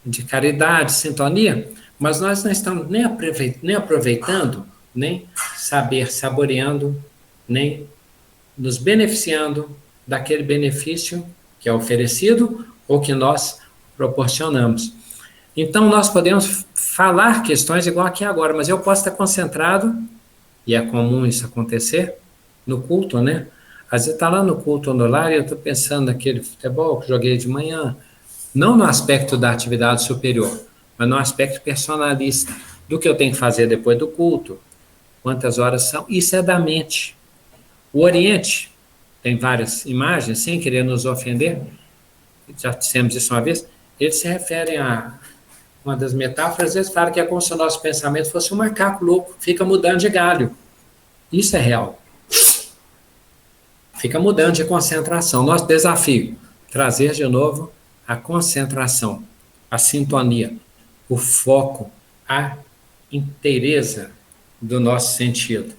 de caridade, sintonia, mas nós não estamos nem aproveitando, nem saboreando, nem nos beneficiando daquele benefício que é oferecido ou que nós proporcionamos. Então, nós podemos falar questões igual aqui agora, mas eu posso estar concentrado, e é comum isso acontecer, no culto, né? Às vezes está lá no culto no lar e eu estou pensando naquele futebol que joguei de manhã, não no aspecto da atividade superior, mas no aspecto personalista, do que eu tenho que fazer depois do culto, quantas horas são, isso é da mente. O Oriente tem várias imagens, sem querer nos ofender, já dissemos isso uma vez, eles se referem a uma das metáforas, eles falam que é como se o nosso pensamento fosse um macaco louco, fica mudando de galho. Isso é real. Fica mudando de concentração. Nosso desafio, trazer de novo a concentração, a sintonia, o foco, a inteireza do nosso sentido.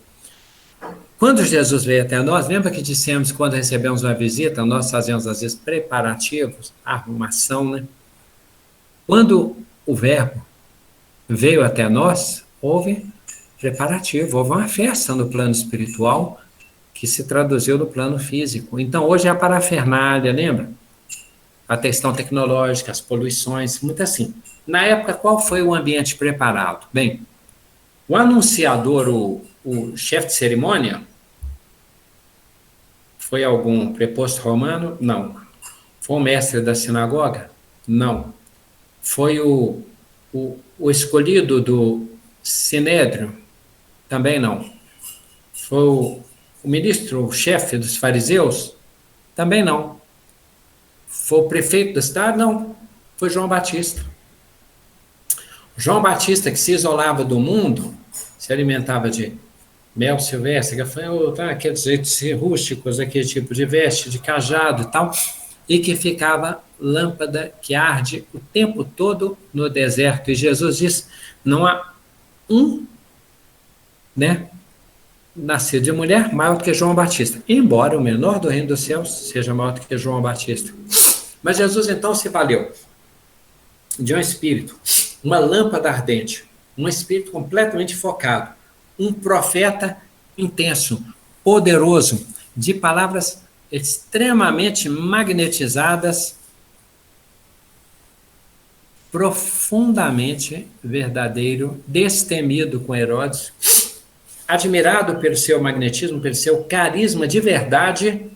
Quando Jesus veio até nós, lembra que dissemos que quando recebemos uma visita, nós fazemos às vezes preparativos, arrumação, né? Quando o Verbo veio até nós, houve preparativo, houve uma festa no plano espiritual que se traduziu no plano físico. Então hoje é a parafernália, lembra? A questão tecnológica, as poluições, muito assim. Na época, qual foi o ambiente preparado? Bem, o anunciador, o chefe de cerimônia, foi algum preposto romano? Não. Foi o mestre da sinagoga? Não. Foi o escolhido do sinédrio? Também não. Foi o ministro, o chefe dos fariseus? Também não. Foi o prefeito da cidade? Não. Foi João Batista. João Batista, que se isolava do mundo, se alimentava de mel silvestre, gafanhoto, aqueles jeitos rústicos, aquele tipo de veste, de cajado e tal, e que ficava lâmpada que arde o tempo todo no deserto. E Jesus diz, não há um, né, nascido de mulher maior do que João Batista, embora o menor do reino dos céus seja maior do que João Batista. Mas Jesus então se valeu de um espírito, uma lâmpada ardente, um espírito completamente focado, um profeta intenso, poderoso, de palavras extremamente magnetizadas, profundamente verdadeiro, destemido com Herodes, admirado pelo seu magnetismo, pelo seu carisma de verdade,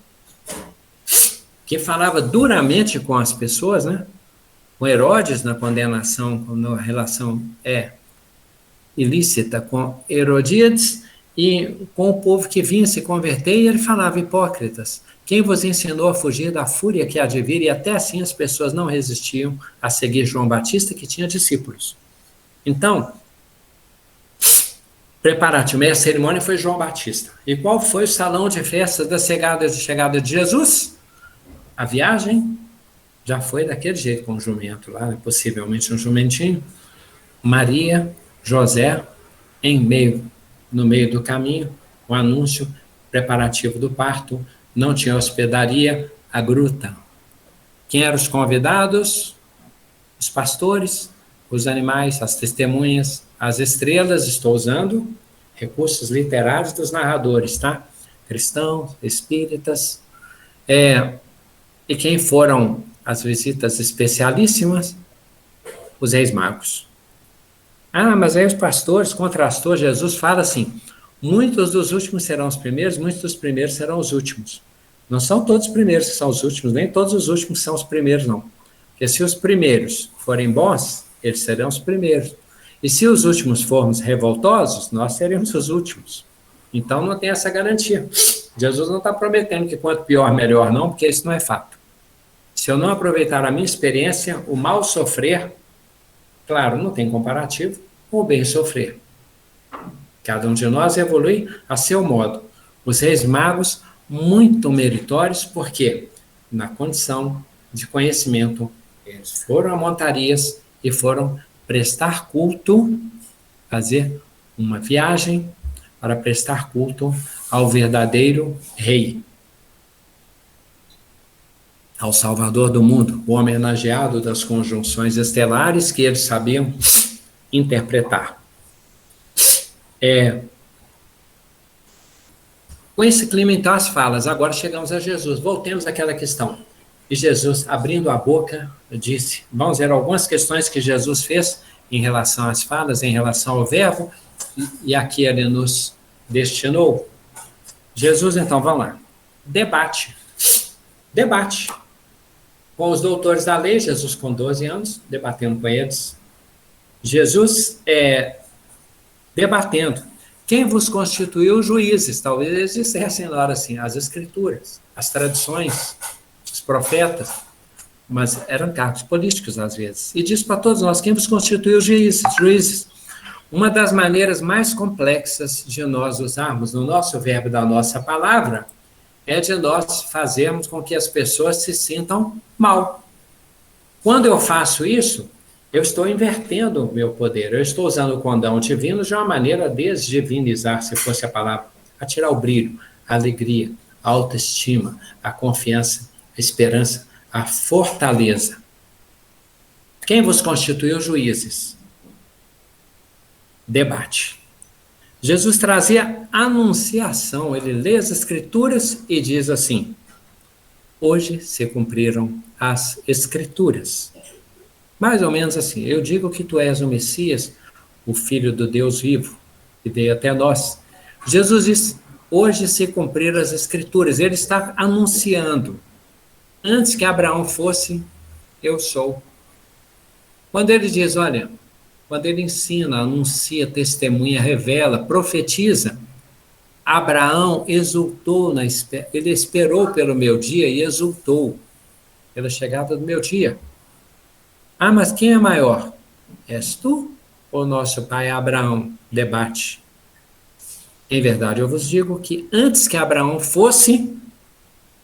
que falava duramente com as pessoas, né? Com Herodes na condenação, na relação ilícita com Herodíades, e com o povo que vinha se converter, e ele falava, hipócritas, quem vos ensinou a fugir da fúria que há de vir? E até assim as pessoas não resistiam a seguir João Batista, que tinha discípulos. Então, preparativo, a cerimônia foi João Batista. E qual foi o salão de festas da chegada de Jesus? A viagem já foi daquele jeito, com o jumento lá, possivelmente um jumentinho, Maria, José, no meio do caminho, o anúncio preparativo do parto, não tinha hospedaria, a gruta. Quem eram os convidados? Os pastores, os animais, as testemunhas, as estrelas. Estou usando recursos literários dos narradores, tá? Cristãos, espíritas. E quem foram as visitas especialíssimas? Os reis magos. Mas aí os pastores contrastou, Jesus fala assim, muitos dos últimos serão os primeiros, muitos dos primeiros serão os últimos. Não são todos os primeiros que são os últimos, nem todos os últimos são os primeiros, não. Porque se os primeiros forem bons, eles serão os primeiros. E se os últimos formos revoltosos, nós seremos os últimos. Então não tem essa garantia. Jesus não está prometendo que quanto pior, melhor, não, porque isso não é fato. Se eu não aproveitar a minha experiência, o mal sofrer, claro, não tem comparativo com o bem sofrer. Cada um de nós evolui a seu modo. Os reis magos, muito meritórios, porque na condição de conhecimento, eles foram a montarias e foram prestar culto, fazer uma viagem para prestar culto ao verdadeiro rei, ao Salvador do mundo, o homenageado das conjunções estelares que eles sabiam interpretar. Com esse clima, então, as falas. Agora chegamos a Jesus. Voltemos àquela questão. E Jesus, abrindo a boca, disse, vamos ver algumas questões que Jesus fez em relação às falas, em relação ao verbo, e aqui ele nos destinou. Jesus, então, vamos lá. Debate. Com os doutores da lei, Jesus com 12 anos, debatendo com eles. Jesus debatendo. Quem vos constituiu juízes? Talvez eles dissessem na hora assim, as escrituras, as tradições, os profetas, mas eram cargos políticos às vezes. E diz para todos nós, quem vos constituiu juízes? Uma das maneiras mais complexas de nós usarmos no nosso verbo da nossa palavra é de nós fazermos com que as pessoas se sintam mal. Quando eu faço isso, eu estou invertendo o meu poder, eu estou usando o condão divino de uma maneira a desdivinizar, se fosse a palavra a tirar o brilho, a alegria, a autoestima, a confiança, a esperança, a fortaleza. Quem vos constituiu juízes? Debate. Jesus trazia anunciação, ele lê as Escrituras e diz assim: hoje se cumpriram as Escrituras. Mais ou menos assim, eu digo que tu és o Messias, o Filho do Deus vivo, que veio até nós. Jesus diz, hoje se cumpriram as Escrituras, ele está anunciando, antes que Abraão fosse, eu sou. Quando ele diz, olha, quando ele ensina, anuncia, testemunha, revela, profetiza, Abraão exultou, ele esperou pelo meu dia e exultou pela chegada do meu dia. Ah, mas quem é maior? És tu ou nosso pai Abraão? Debate. Em verdade, eu vos digo que antes que Abraão fosse,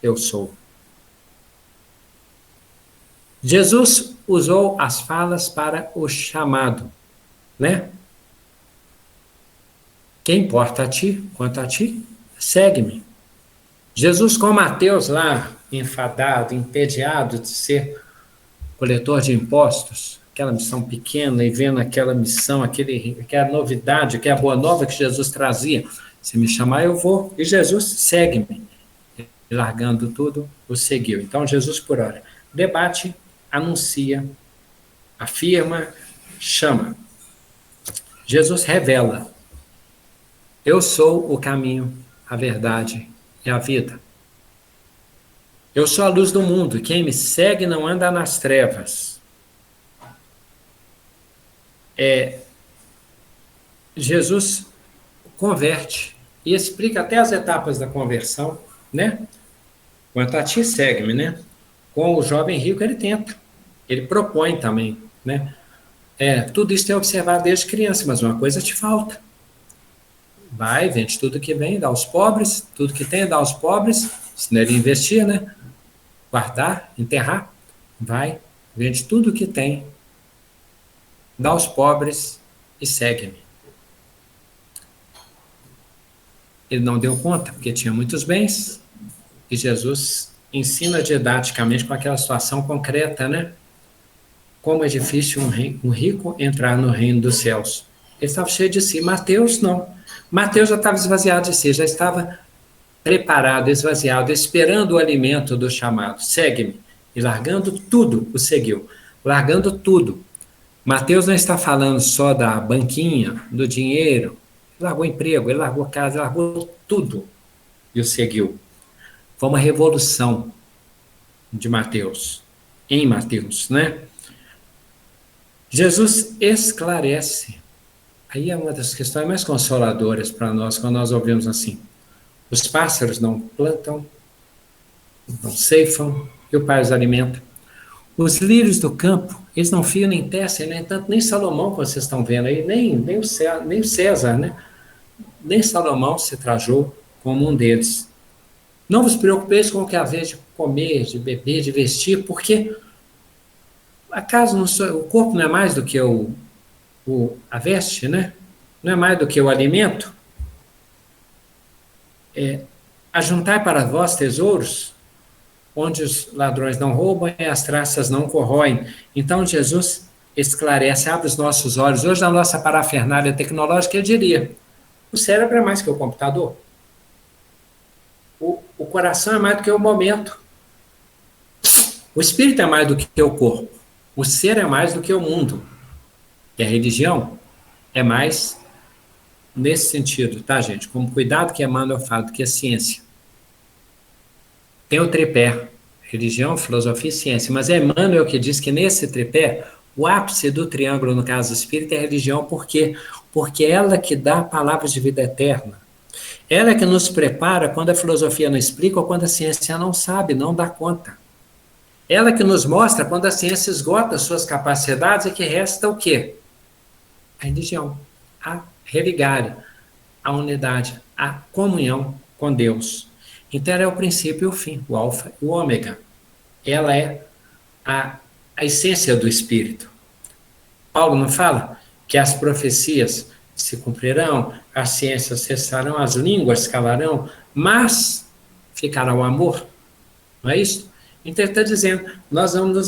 eu sou. Jesus usou as falas para o chamado, né? Quem importa a ti, quanto a ti, segue-me. Jesus com Mateus lá, enfadado, entediado de ser coletor de impostos, aquela missão pequena, e vendo aquela missão, aquela novidade, aquela boa nova que Jesus trazia. Se me chamar, eu vou. E Jesus segue-me. E largando tudo, o seguiu. Então, Jesus, por hora, debate, anuncia, afirma, chama. Jesus revela. Eu sou o caminho, a verdade e a vida. Eu sou a luz do mundo. Quem me segue não anda nas trevas. Jesus converte e explica até as etapas da conversão, né? Quanto a ti, segue-me, né? Com o jovem rico ele tenta, ele propõe também, né? Tudo isso tem observado desde criança, mas uma coisa te falta. Vai, vende tudo que vem, dá aos pobres, tudo que tem, dá aos pobres, senão ele investir, né? Guardar, enterrar, vai, vende tudo que tem, dá aos pobres e segue-me. Ele não deu conta, porque tinha muitos bens, e Jesus ensina didaticamente com aquela situação concreta, né? Como é difícil um rico entrar no reino dos céus. Ele estava cheio de si. Mateus não. Mateus já estava esvaziado de si, já estava preparado, esvaziado, esperando o alimento do chamado. Segue-me. E largando tudo, o seguiu. Largando tudo. Mateus não está falando só da banquinha, do dinheiro. Ele largou emprego, ele largou casa, ele largou tudo e o seguiu. Foi uma revolução de Mateus, em Mateus, né? Jesus esclarece. Aí é uma das questões mais consoladoras para nós, quando nós ouvimos assim: os pássaros não plantam, não ceifam, e o Pai os alimenta. Os lírios do campo, eles não fiam nem tecem, nem tanto, nem Salomão, que vocês estão vendo aí, nem o César, né? Nem Salomão se trajou como um deles. Não vos preocupeis com o que é a vez de comer, de beber, de vestir, porque acaso o corpo não é mais do que a veste, né? Não é mais do que o alimento? Ajuntai para vós tesouros, onde os ladrões não roubam e as traças não corroem. Então Jesus esclarece, abre os nossos olhos. Hoje, na nossa parafernália tecnológica, eu diria: o cérebro é mais que o computador. O coração é mais do que o momento. O espírito é mais do que o corpo. O ser é mais do que o mundo. E a religião é mais nesse sentido, tá, gente? Como cuidado que Emmanuel fala, do que a ciência. Tem o tripé, religião, filosofia e ciência, mas é Emmanuel que diz que nesse tripé, o ápice do triângulo, no caso espírita, é a religião. Por quê? Porque é ela que dá palavras de vida eterna. Ela é que nos prepara quando a filosofia não explica ou quando a ciência não sabe, não dá conta. Ela que nos mostra quando a ciência esgota suas capacidades e que resta o quê? A religião, a religare, a unidade, a comunhão com Deus. Então ela é o princípio e o fim, o alfa e o ômega. Ela é a essência do Espírito. Paulo não fala que as profecias se cumprirão, as ciências cessarão, as línguas calarão, mas ficará o amor. Não é isso? Então ele está dizendo, nós vamos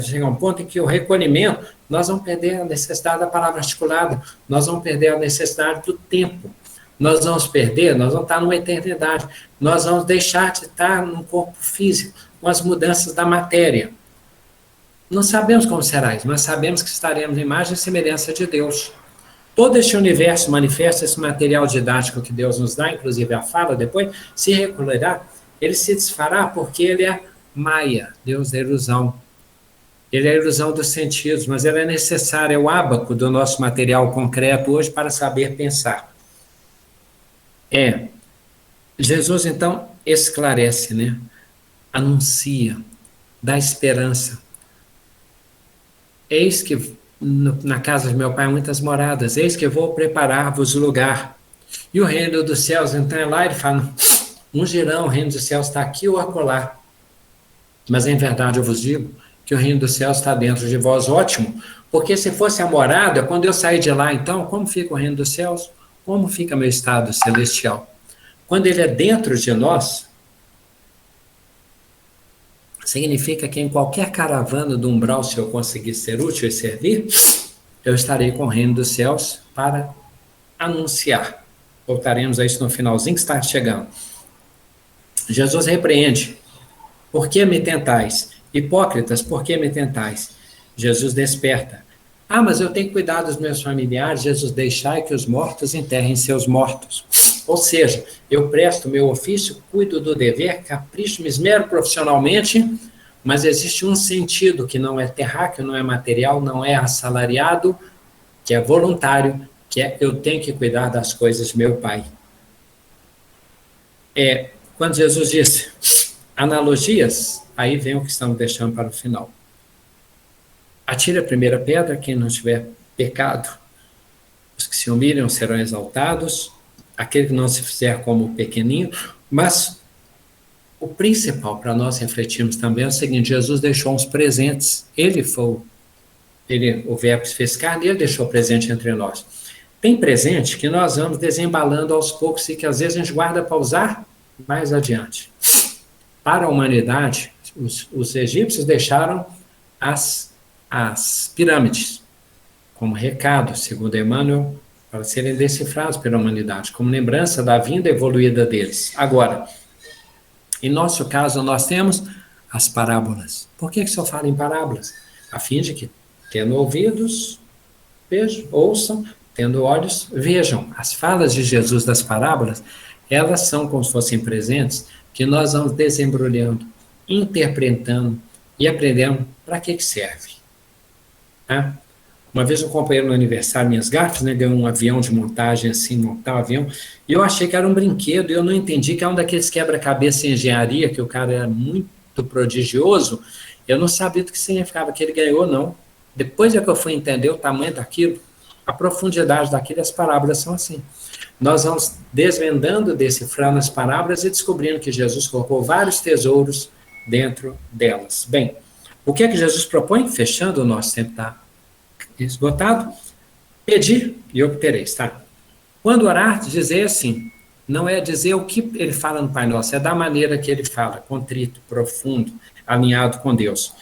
chegar a um ponto em que o recolhimento, nós vamos perder a necessidade da palavra articulada, nós vamos perder a necessidade do tempo, nós vamos estar numa eternidade, nós vamos deixar de estar num corpo físico, com as mudanças da matéria. Não sabemos como será isso, mas sabemos que estaremos em imagem e semelhança de Deus. Todo este universo manifesta, esse material didático que Deus nos dá, inclusive a fala depois, se recolherá, ele se desfará porque ele é Maia, Deus da ilusão. Ele é a ilusão dos sentidos, mas ele é necessário, é o ábaco do nosso material concreto hoje para saber pensar. Jesus então esclarece, né? Anuncia, dá esperança. Eis que na casa de meu pai há muitas moradas, eis que vou preparar-vos lugar. E o reino dos céus, então é lá, ele fala, um girão, o reino dos céus está aqui ou acolá. Mas em verdade eu vos digo que o reino dos céus está dentro de vós, ótimo, porque se fosse a morada, quando eu sair de lá, então, como fica o reino dos céus? Como fica meu estado celestial? Quando ele é dentro de nós, significa que em qualquer caravana do umbral, se eu conseguir ser útil e servir, eu estarei com o reino dos céus para anunciar. Voltaremos a isso no finalzinho que está chegando. Jesus repreende. Por que me tentais? Hipócritas, por que me tentais? Jesus desperta. Ah, mas eu tenho que cuidar dos meus familiares. Jesus, deixai que os mortos enterrem seus mortos. Ou seja, eu presto meu ofício, cuido do dever, capricho, me esmero profissionalmente, mas existe um sentido que não é terráqueo, não é material, não é assalariado, que é voluntário, que é eu tenho que cuidar das coisas de meu Pai. Quando Jesus disse analogias, aí vem o que estamos deixando para o final. Atire a primeira pedra, quem não tiver pecado. Os que se humilham serão exaltados, aquele que não se fizer como pequenino, mas o principal para nós refletirmos também é o seguinte: Jesus deixou uns presentes, o verbo se fez carne, ele deixou presente entre nós. Tem presente que nós vamos desembalando aos poucos e que às vezes a gente guarda para usar mais adiante. Para a humanidade, os egípcios deixaram as pirâmides como recado, segundo Emmanuel, para serem decifrados pela humanidade, como lembrança da vinda evoluída deles. Agora, em nosso caso, nós temos as parábolas. Por que só fala em parábolas? A fim de que, tendo ouvidos, vejam, ouçam, tendo olhos, vejam. As falas de Jesus das parábolas, elas são como se fossem presentes, que nós vamos desembrulhando, interpretando e aprendendo para que serve. Tá? Uma vez um companheiro no aniversário, minhas gafes, né, deu um avião de montagem, assim, montar o avião, e eu achei que era um brinquedo, e eu não entendi que é um daqueles quebra-cabeça em engenharia, que o cara era muito prodigioso, eu não sabia do que significava que ele ganhou, não. Depois é que eu fui entender o tamanho daquilo, a profundidade daquilo, as parábolas são assim. Nós vamos desvendando, decifrando as parábolas e descobrindo que Jesus colocou vários tesouros dentro delas. Bem, o que é que Jesus propõe? Fechando, o nosso tempo está esgotado. Pedir e obtereis, tá? Quando orar, dizer assim, não é dizer o que ele fala no Pai Nosso, é da maneira que ele fala, contrito, profundo, alinhado com Deus.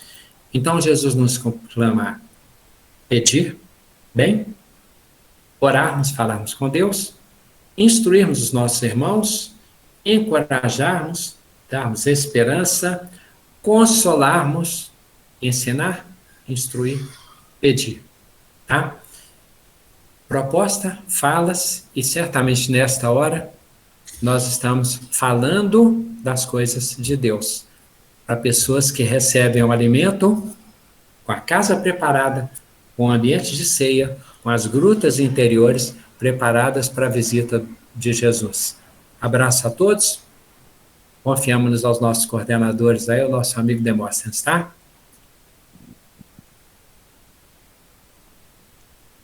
Então Jesus nos conclama pedir, bem, orarmos, falarmos com Deus, instruirmos os nossos irmãos, encorajarmos, darmos esperança, consolarmos, ensinar, instruir, pedir. Tá? Proposta, falas, e certamente nesta hora nós estamos falando das coisas de Deus. Para pessoas que recebem o alimento com a casa preparada, com o ambiente de ceia, com as grutas interiores preparadas para a visita de Jesus. Abraço a todos. Confiamos aos nossos coordenadores, aí, o nosso amigo Demóstenes, tá?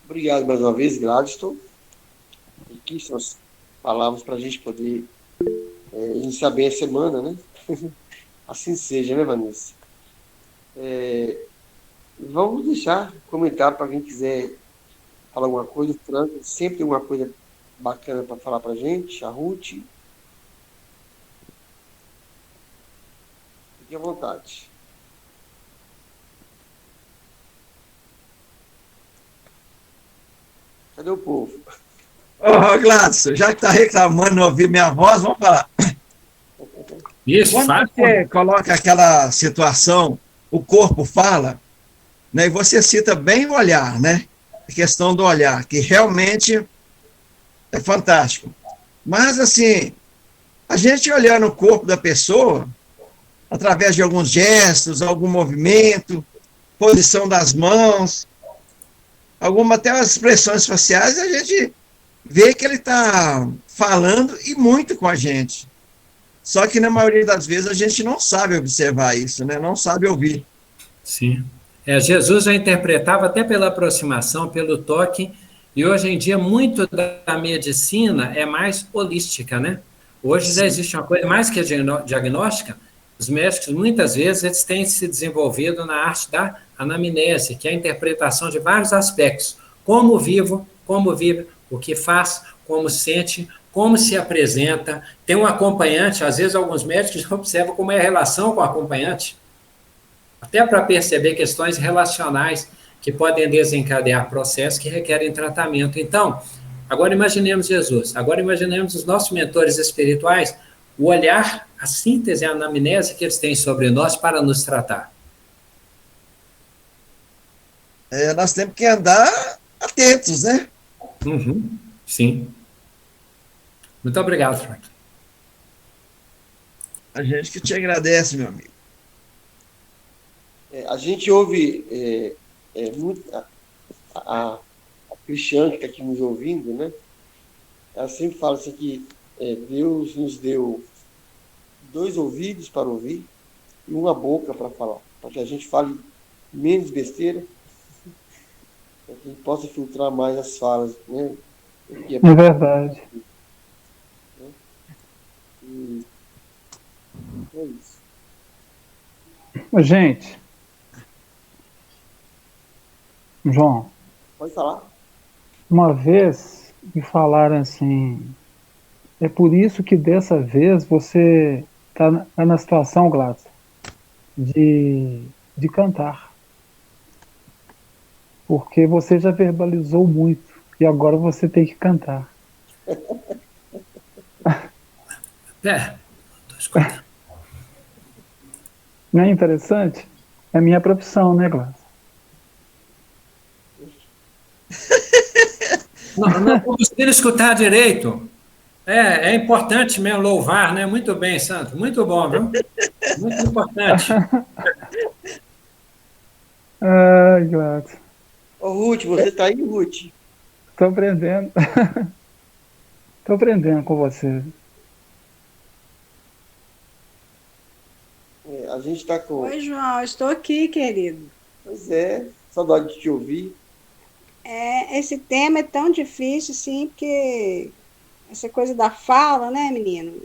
Obrigado mais uma vez, Gladstone. Riquíssimas palavras para a gente poder iniciar bem a semana, né? Assim seja, né, Vanessa? Vamos deixar comentar para quem quiser falar alguma coisa, o Franco sempre tem uma coisa bacana para falar para a gente, a Ruth. Fique à vontade. Cadê o povo? Ô, Gladson, já que está reclamando de ouvir minha voz, vamos falar. Isso, Quando faz. você coloca aquela situação, o corpo fala, né, e você cita bem o olhar, né? A questão do olhar, que realmente é fantástico. Mas, assim, a gente olhando o corpo da pessoa, através de alguns gestos, algum movimento, posição das mãos, alguma até as expressões faciais, a gente vê que ele está falando e muito com a gente. Só que na maioria das vezes a gente não sabe observar isso, né? Não sabe ouvir. Sim. Jesus já interpretava até pela aproximação, pelo toque, e hoje em dia muito da medicina é mais holística, né? Hoje já existe uma coisa mais que a diagnóstica. Os médicos, muitas vezes, eles têm se desenvolvido na arte da anamnese, que é a interpretação de vários aspectos. Como vivo, como vive, o que faz, como sente, como se apresenta. Tem um acompanhante, às vezes alguns médicos observam como é a relação com o acompanhante, até para perceber questões relacionais que podem desencadear processos que requerem tratamento. Então, agora imaginemos Jesus, agora imaginemos os nossos mentores espirituais, o olhar, a síntese, a anamnese que eles têm sobre nós para nos tratar. Nós temos que andar atentos, né? Uhum. Sim. Muito obrigado, Frank. A gente que te agradece, meu amigo. A gente ouve muito a Cristiane, que está aqui nos ouvindo, né? Ela sempre fala assim que Deus nos deu 2 ouvidos para ouvir e uma boca para falar, para que a gente fale menos besteira, para que a gente possa filtrar mais as falas, né? É verdade. Né? E é isso. Gente, João, Pode falar. uma vez me falaram assim, é por isso que dessa vez você está na situação, Gladys, de cantar. Porque você já verbalizou muito e agora você tem que cantar. Estou escutando. Não é interessante? É minha profissão, né, Gladys? Não conseguiram escutar direito. É importante mesmo louvar, né? Muito bem, Santo. Muito bom, viu? Muito importante. Ai, Gladys. Ô, Ruth, você está aí, Ruth? Estou aprendendo. Estou aprendendo com você. A gente está com... Oi, João, estou aqui, querido. Pois é, saudade de te ouvir. Esse tema é tão difícil, assim, porque essa coisa da fala, né, menino?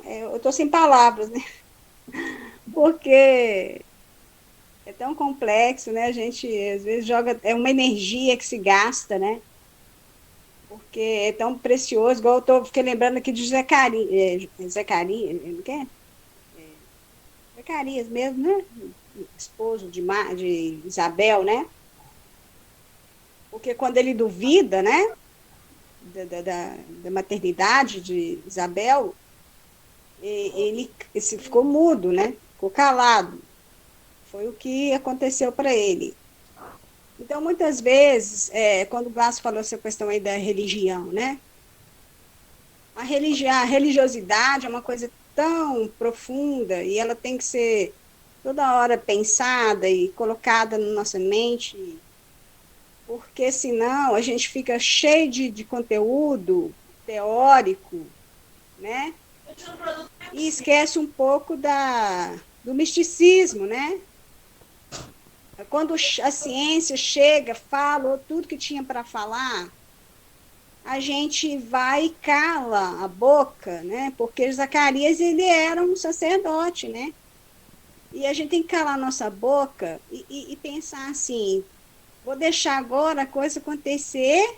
Eu estou sem palavras, né? Porque é tão complexo, né? A gente, às vezes, joga... É uma energia que se gasta, né? Porque é tão precioso, igual fiquei lembrando aqui de Zacarias, não quer? Zacarias mesmo, né? Esposo de Isabel, né? Porque quando ele duvida, né? Da maternidade de Isabel, ele ficou mudo, né? Ficou calado. Foi o que aconteceu para ele. Então, muitas vezes, quando o Glass falou essa questão aí da religião, né? A religiosidade é uma coisa tão profunda e ela tem que ser toda hora pensada e colocada na nossa mente, porque senão a gente fica cheio de conteúdo teórico, né? E esquece um pouco do misticismo, né? Quando a ciência chega, fala tudo que tinha para falar, a gente vai e cala a boca, né? Porque Zacarias, ele era um sacerdote, né? E a gente tem que calar a nossa boca e pensar assim, vou deixar agora a coisa acontecer,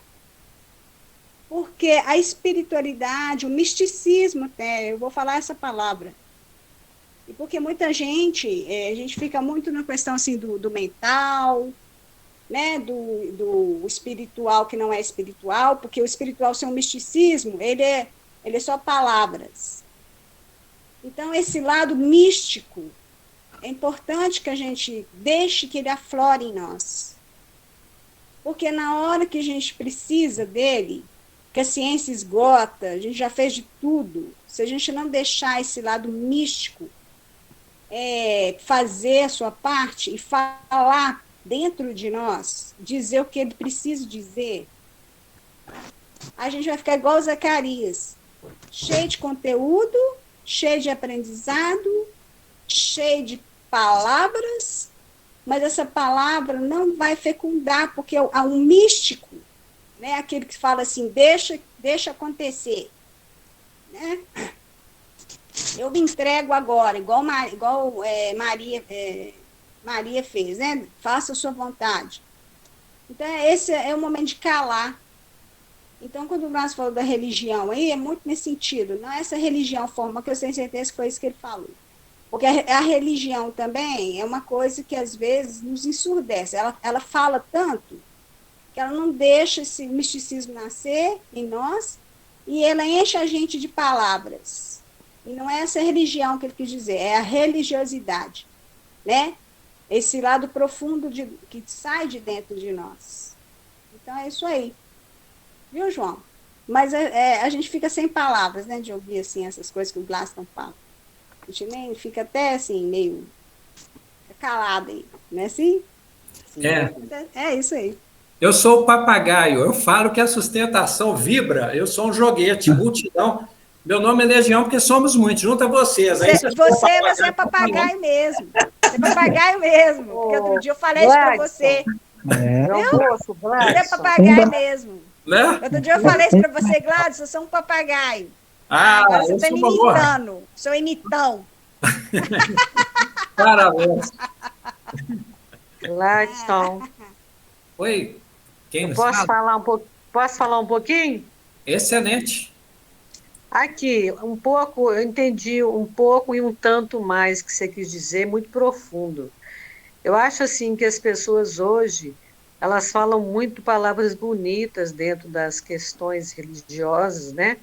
porque a espiritualidade, o misticismo até, eu vou falar essa palavra, e porque muita gente, a gente fica muito na questão assim do mental, né, do espiritual que não é espiritual, porque o espiritual sem o misticismo, ele é só palavras. Então, esse lado místico, é importante que a gente deixe que ele aflore em nós. Porque na hora que a gente precisa dele, que a ciência esgota, a gente já fez de tudo, se a gente não deixar esse lado místico fazer a sua parte e falar dentro de nós, dizer o que ele precisa dizer, a gente vai ficar igual o Zacarias, cheio de conteúdo, cheio de aprendizado, cheio de palavras, mas essa palavra não vai fecundar, porque há um místico, né, aquele que fala assim, deixa acontecer, né? Eu me entrego agora, igual Maria fez, né? Faça a sua vontade. Então, esse é o momento de calar. Então, quando nós falamos da religião aí, é muito nesse sentido. Não é essa religião formal, que eu tenho certeza que foi isso que ele falou. Porque a religião também é uma coisa que, às vezes, nos ensurdece. Ela fala tanto que ela não deixa esse misticismo nascer em nós e ela enche a gente de palavras. E não é essa religião que ele quis dizer, é a religiosidade, né? Esse lado profundo que sai de dentro de nós. Então, é isso aí. Viu, João? Mas a gente fica sem palavras, né, de ouvir assim, essas coisas que o Glaston fala. A gente nem fica até assim, meio calado aí, não é assim? É isso aí. Eu sou o papagaio, eu falo que a sustentação vibra, eu sou um joguete, multidão. Meu nome é Legião porque somos muitos, junto a vocês. Você é papagaio mesmo. Você é papagaio mesmo. Porque outro dia eu falei isso para você. Você é papagaio mesmo. Né? Outro dia eu falei isso para você, Gladys, você é um papagaio. Agora você está me imitando. Sou imitão. Parabéns. Gladson. Oi. Quem nos Posso falar um pouquinho? Excelente. Aqui, um pouco, eu entendi um pouco e um tanto mais que você quis dizer, muito profundo. Eu acho assim que as pessoas hoje, elas falam muito palavras bonitas dentro das questões religiosas, né?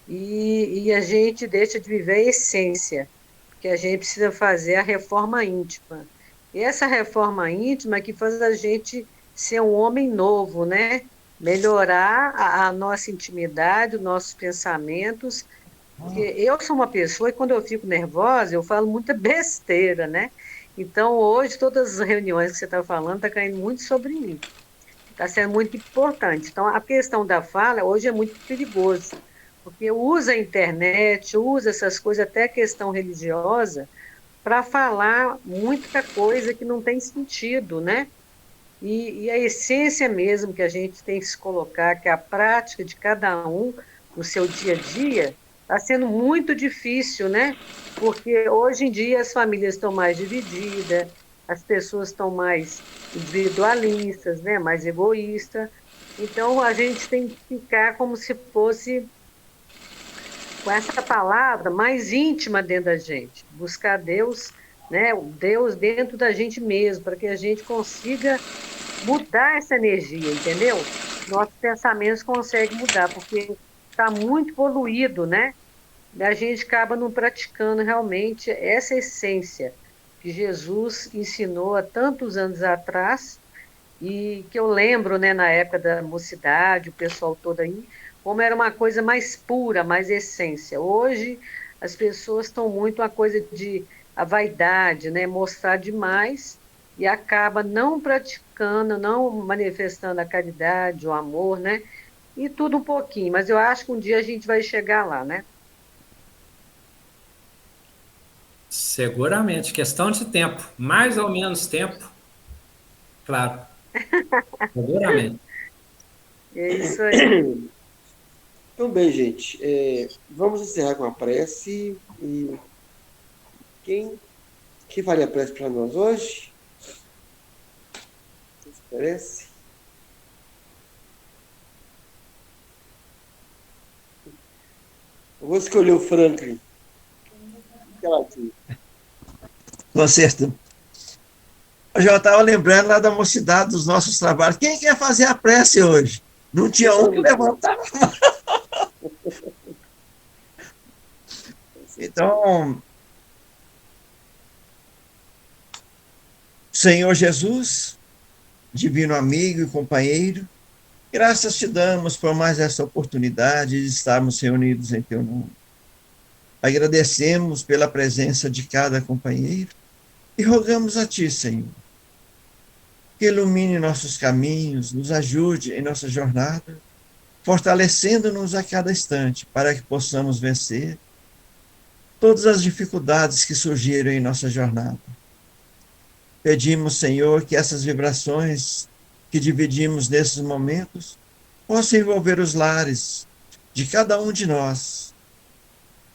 E a gente deixa de viver a essência, porque a gente precisa fazer a reforma íntima. E essa reforma íntima que faz a gente ser um homem novo, né? Melhorar a nossa intimidade, os nossos pensamentos. Porque eu sou uma pessoa e quando eu fico nervosa, eu falo muita besteira, né? Então, hoje, todas as reuniões que você está falando, está caindo muito sobre mim. Está sendo muito importante. Então, a questão da fala, hoje, é muito perigoso, porque usa a internet, usa essas coisas, até a questão religiosa, para falar muita coisa que não tem sentido, né? E a essência mesmo que a gente tem que se colocar, que é a prática de cada um no seu dia a dia, está sendo muito difícil, né? Porque hoje em dia as famílias estão mais divididas, as pessoas estão mais individualistas, né? Mais egoístas. Então, a gente tem que ficar como se fosse com essa palavra mais íntima dentro da gente, buscar Deus, né? Deus dentro da gente mesmo, para que a gente consiga mudar essa energia, entendeu? Nossos pensamentos conseguem mudar, porque está muito poluído, né? A gente acaba não praticando realmente essa essência que Jesus ensinou há tantos anos atrás, e que eu lembro, né, na época da mocidade, o pessoal todo aí, como era uma coisa mais pura, mais essência. Hoje, as pessoas estão muito a coisa de a vaidade, né, mostrar demais, e acaba não praticando, não manifestando a caridade, o amor, né, e tudo um pouquinho, mas eu acho que um dia a gente vai chegar lá, né? Seguramente, questão de tempo, mais ou menos tempo, claro. Seguramente. É isso aí. Então, bem, gente, vamos encerrar com a prece. E quem faria a prece para nós hoje? Parece? Eu vou escolher o Franklin. Aquela aqui. Concerto. Eu já estava lembrando lá da mocidade dos nossos trabalhos. Quem quer fazer a prece hoje? Não tinha um que levantava. Então, Senhor Jesus, divino amigo e companheiro, graças te damos por mais essa oportunidade de estarmos reunidos em teu nome. Agradecemos pela presença de cada companheiro e rogamos a ti, Senhor, que ilumine nossos caminhos, nos ajude em nossa jornada, fortalecendo-nos a cada instante para que possamos vencer todas as dificuldades que surgiram em nossa jornada. Pedimos, Senhor, que essas vibrações que dividimos nesses momentos possam envolver os lares de cada um de nós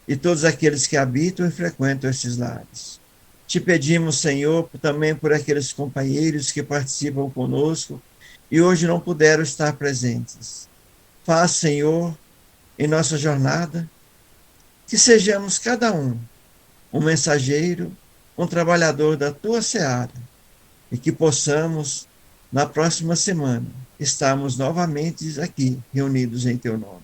e todos aqueles que habitam e frequentam esses lares. Te pedimos, Senhor, também por aqueles companheiros que participam conosco e hoje não puderam estar presentes. Faz, Senhor, em nossa jornada, que sejamos cada um mensageiro, um trabalhador da tua seara, e que possamos, na próxima semana, estarmos novamente aqui, reunidos em teu nome.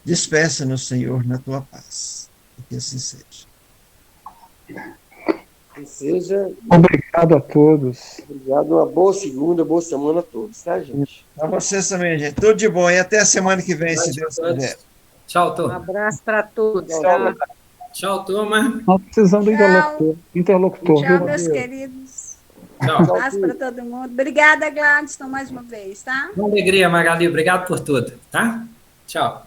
Despeça-nos, Senhor, na tua paz. E que assim seja. Que seja. Obrigado a todos. Obrigado. Uma boa segunda, boa semana a todos, tá, gente? A vocês também, gente. Tudo de bom. E até a semana que vem, se Deus quiser. Tchau, Um turma. abraço para todos. Tchau, Tá? tchau. Tchau, turma. Nós precisamos do Tchau. interlocutor. Tchau, viu? meus queridos. Tchau. Abraço para todo mundo. Obrigada, Gladstone, mais uma vez, tá? Uma alegria, Magali. Obrigado por tudo, tá? Tchau.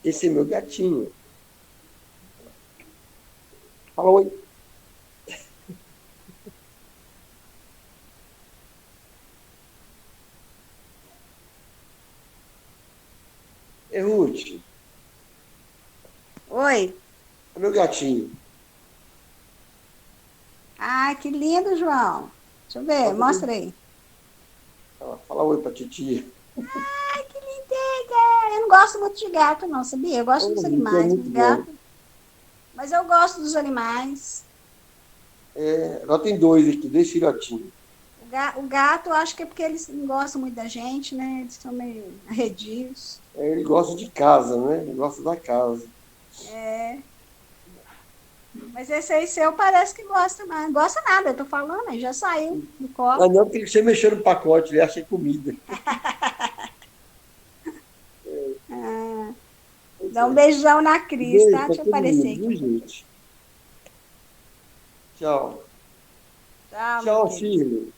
Esse é meu gatinho. Fala oi. É Ruth, Oi. é meu gatinho. Ai, que lindo, João. Deixa eu ver, mostra aí. Fala oi pra titia. Ai, que lindeza. Eu não gosto muito de gato, não, sabia? Eu gosto dos animais, muito dos bom. gatos. Mas eu gosto dos animais. É, ela tem dois aqui, dois filhotinhos. O gato, eu acho que é porque eles não gostam muito da gente, né? Eles são meio arredios. É, ele gosta de casa, né? Ele gosta da casa. É. Mas esse aí seu parece que gosta, mas não gosta nada, eu tô falando, ele já saiu do copo. Ah, não, porque você mexeu no pacote, ele acha que é comida. Ah, dá um beijão na Cris, Beijo tá? pra Deixa eu todo aparecer mundo, aqui. viu, gente? Tchau. Tchau, Tchau, meu querido. filho.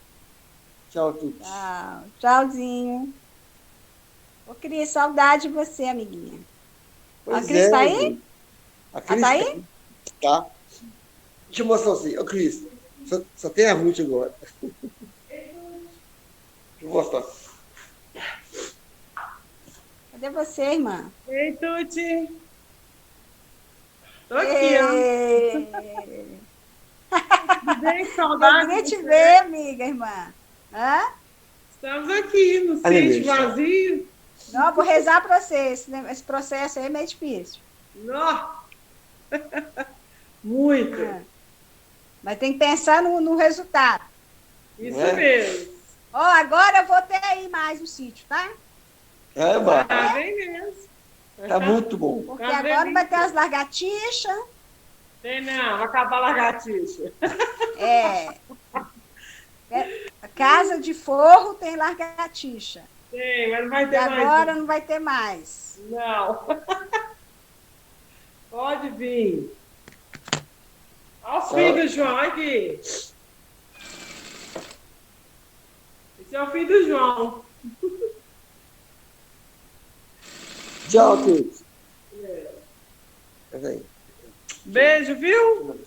Tchau, tudo. Tchau. Tchauzinho. Ô, Cris, saudade de você, amiguinha. A Cris tá aí? gente. A Cris tá aí? Tá. Deixa eu mostrar assim. Ô, Cris, só tem a Ruth agora. Deixa eu mostrar. Cadê você, irmã? Ei, Tuti. Tô aqui, ó. Ei. Tudo bem? Saudade. Alegria de te você. ver, amiga, irmã. Hã? Estamos aqui no Aleluia. sítio vazio. Não, vou rezar para você. Esse processo aí é meio difícil. Nó. Muito. É. Mas tem que pensar no resultado. Isso É? mesmo. Ó, agora eu vou ter ir mais no sítio, tá? É, mano. Tá bem mesmo. Tá muito bom. Porque Tá agora delícia. vai ter as lagartixas. Tem não, vai acabar a lagartixa. A casa de forro tem lagartixa. Tem, mas não vai E ter mais. agora não vai ter mais. Não. Pode vir. Olha os filhos do João aqui. Esse é o filho do João. Tchau, tudo. Peraí. Beijo, viu?